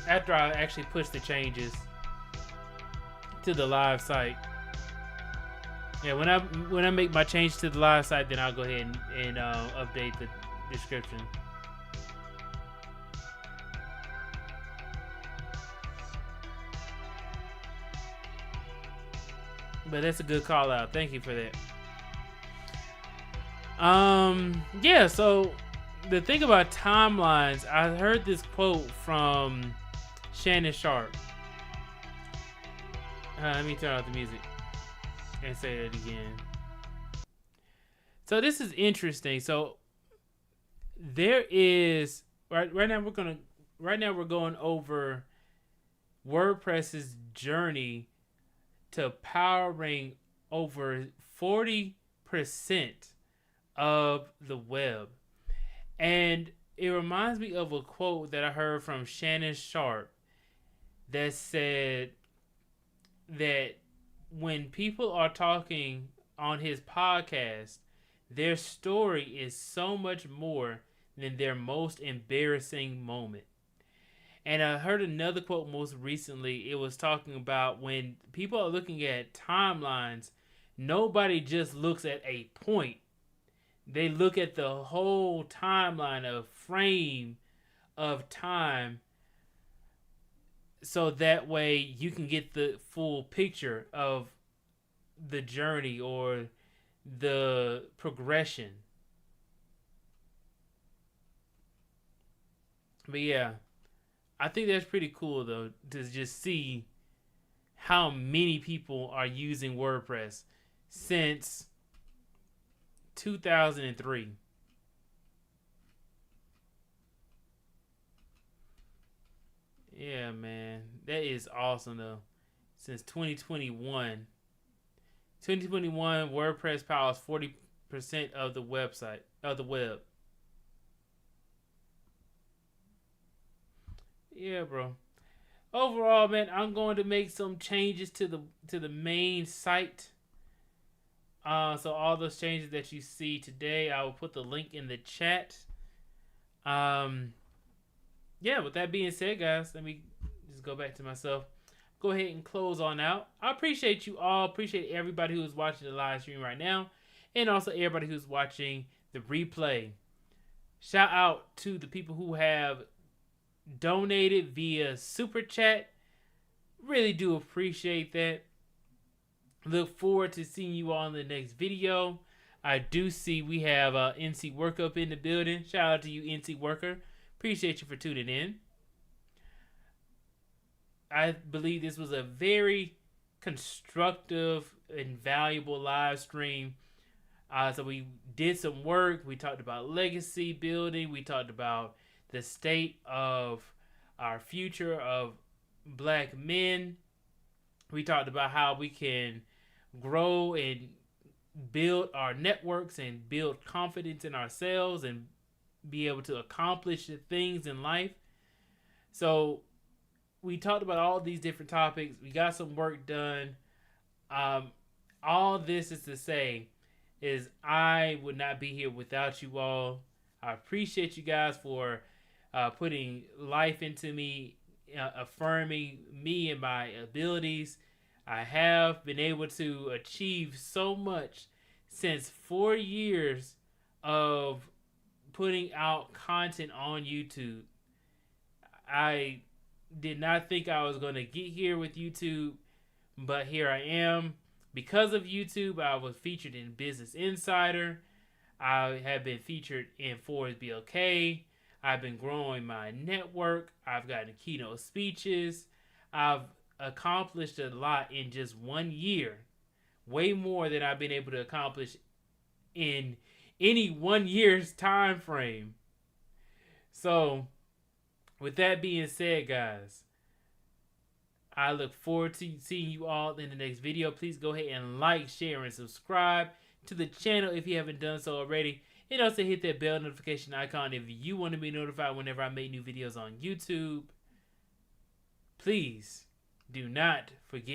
after I actually push the changes to the live site. Yeah, when I make my change to the live site, then I'll go ahead and update the description. But that's a good call out. Thank you for that. Yeah, so the thing about timelines, I heard this quote from Shannon Sharp. Let me turn off the music and say it again. So this is interesting. So there is right now we're going over WordPress's journey to powering over 40% of the web. And it reminds me of a quote that I heard from Shannon Sharp that said that when people are talking on his podcast, their story is so much more than their most embarrassing moment. And I heard another quote most recently. It was talking about when people are looking at timelines, nobody just looks at a point. They look at the whole timeline, a frame of time, so that way you can get the full picture of the journey or the progression. But yeah, I think that's pretty cool though, to just see how many people are using WordPress since 2003. Yeah, man. That is awesome though. Since 2021. 2021, WordPress powers 40% of the website, of the web. Yeah, bro. Overall, man, I'm going to make some changes to the main site. So all those changes that you see today, I will put the link in the chat. Yeah, with that being said, guys, let me just go back to myself. Go ahead and close on out. I appreciate you all. Appreciate everybody who's watching the live stream right now. And also everybody who's watching the replay. Shout out to the people who have donated via Super Chat. Really do appreciate that. Look forward to seeing you all in the next video. I do see we have NC Worker up in the building. Shout out to you, NC Worker. Appreciate you for tuning in. I believe this was a very constructive and valuable live stream. So we did some work. We talked about legacy building. We talked about the state of our future of black men. We talked about how we can grow and build our networks and build confidence in ourselves and be able to accomplish the things in life. So we talked about all these different topics. We got some work done. All this is to say is I would not be here without you all. I appreciate you guys for putting life into me, affirming me and my abilities. I have been able to achieve so much since 4 years of putting out content on YouTube. I did not think I was going to get here with YouTube, but here I am. Because of YouTube, I was featured in Business Insider. I have been featured in Forbes BLK. I've been growing my network. I've gotten keynote speeches. I've accomplished a lot in just 1 year. Way more than I've been able to accomplish in any 1 year's time frame. So, with that being said, guys, I look forward to seeing you all in the next video. Please go ahead and like, share, and subscribe to the channel if you haven't done so already. And also hit that bell notification icon if you want to be notified whenever I make new videos on YouTube. Please do not forget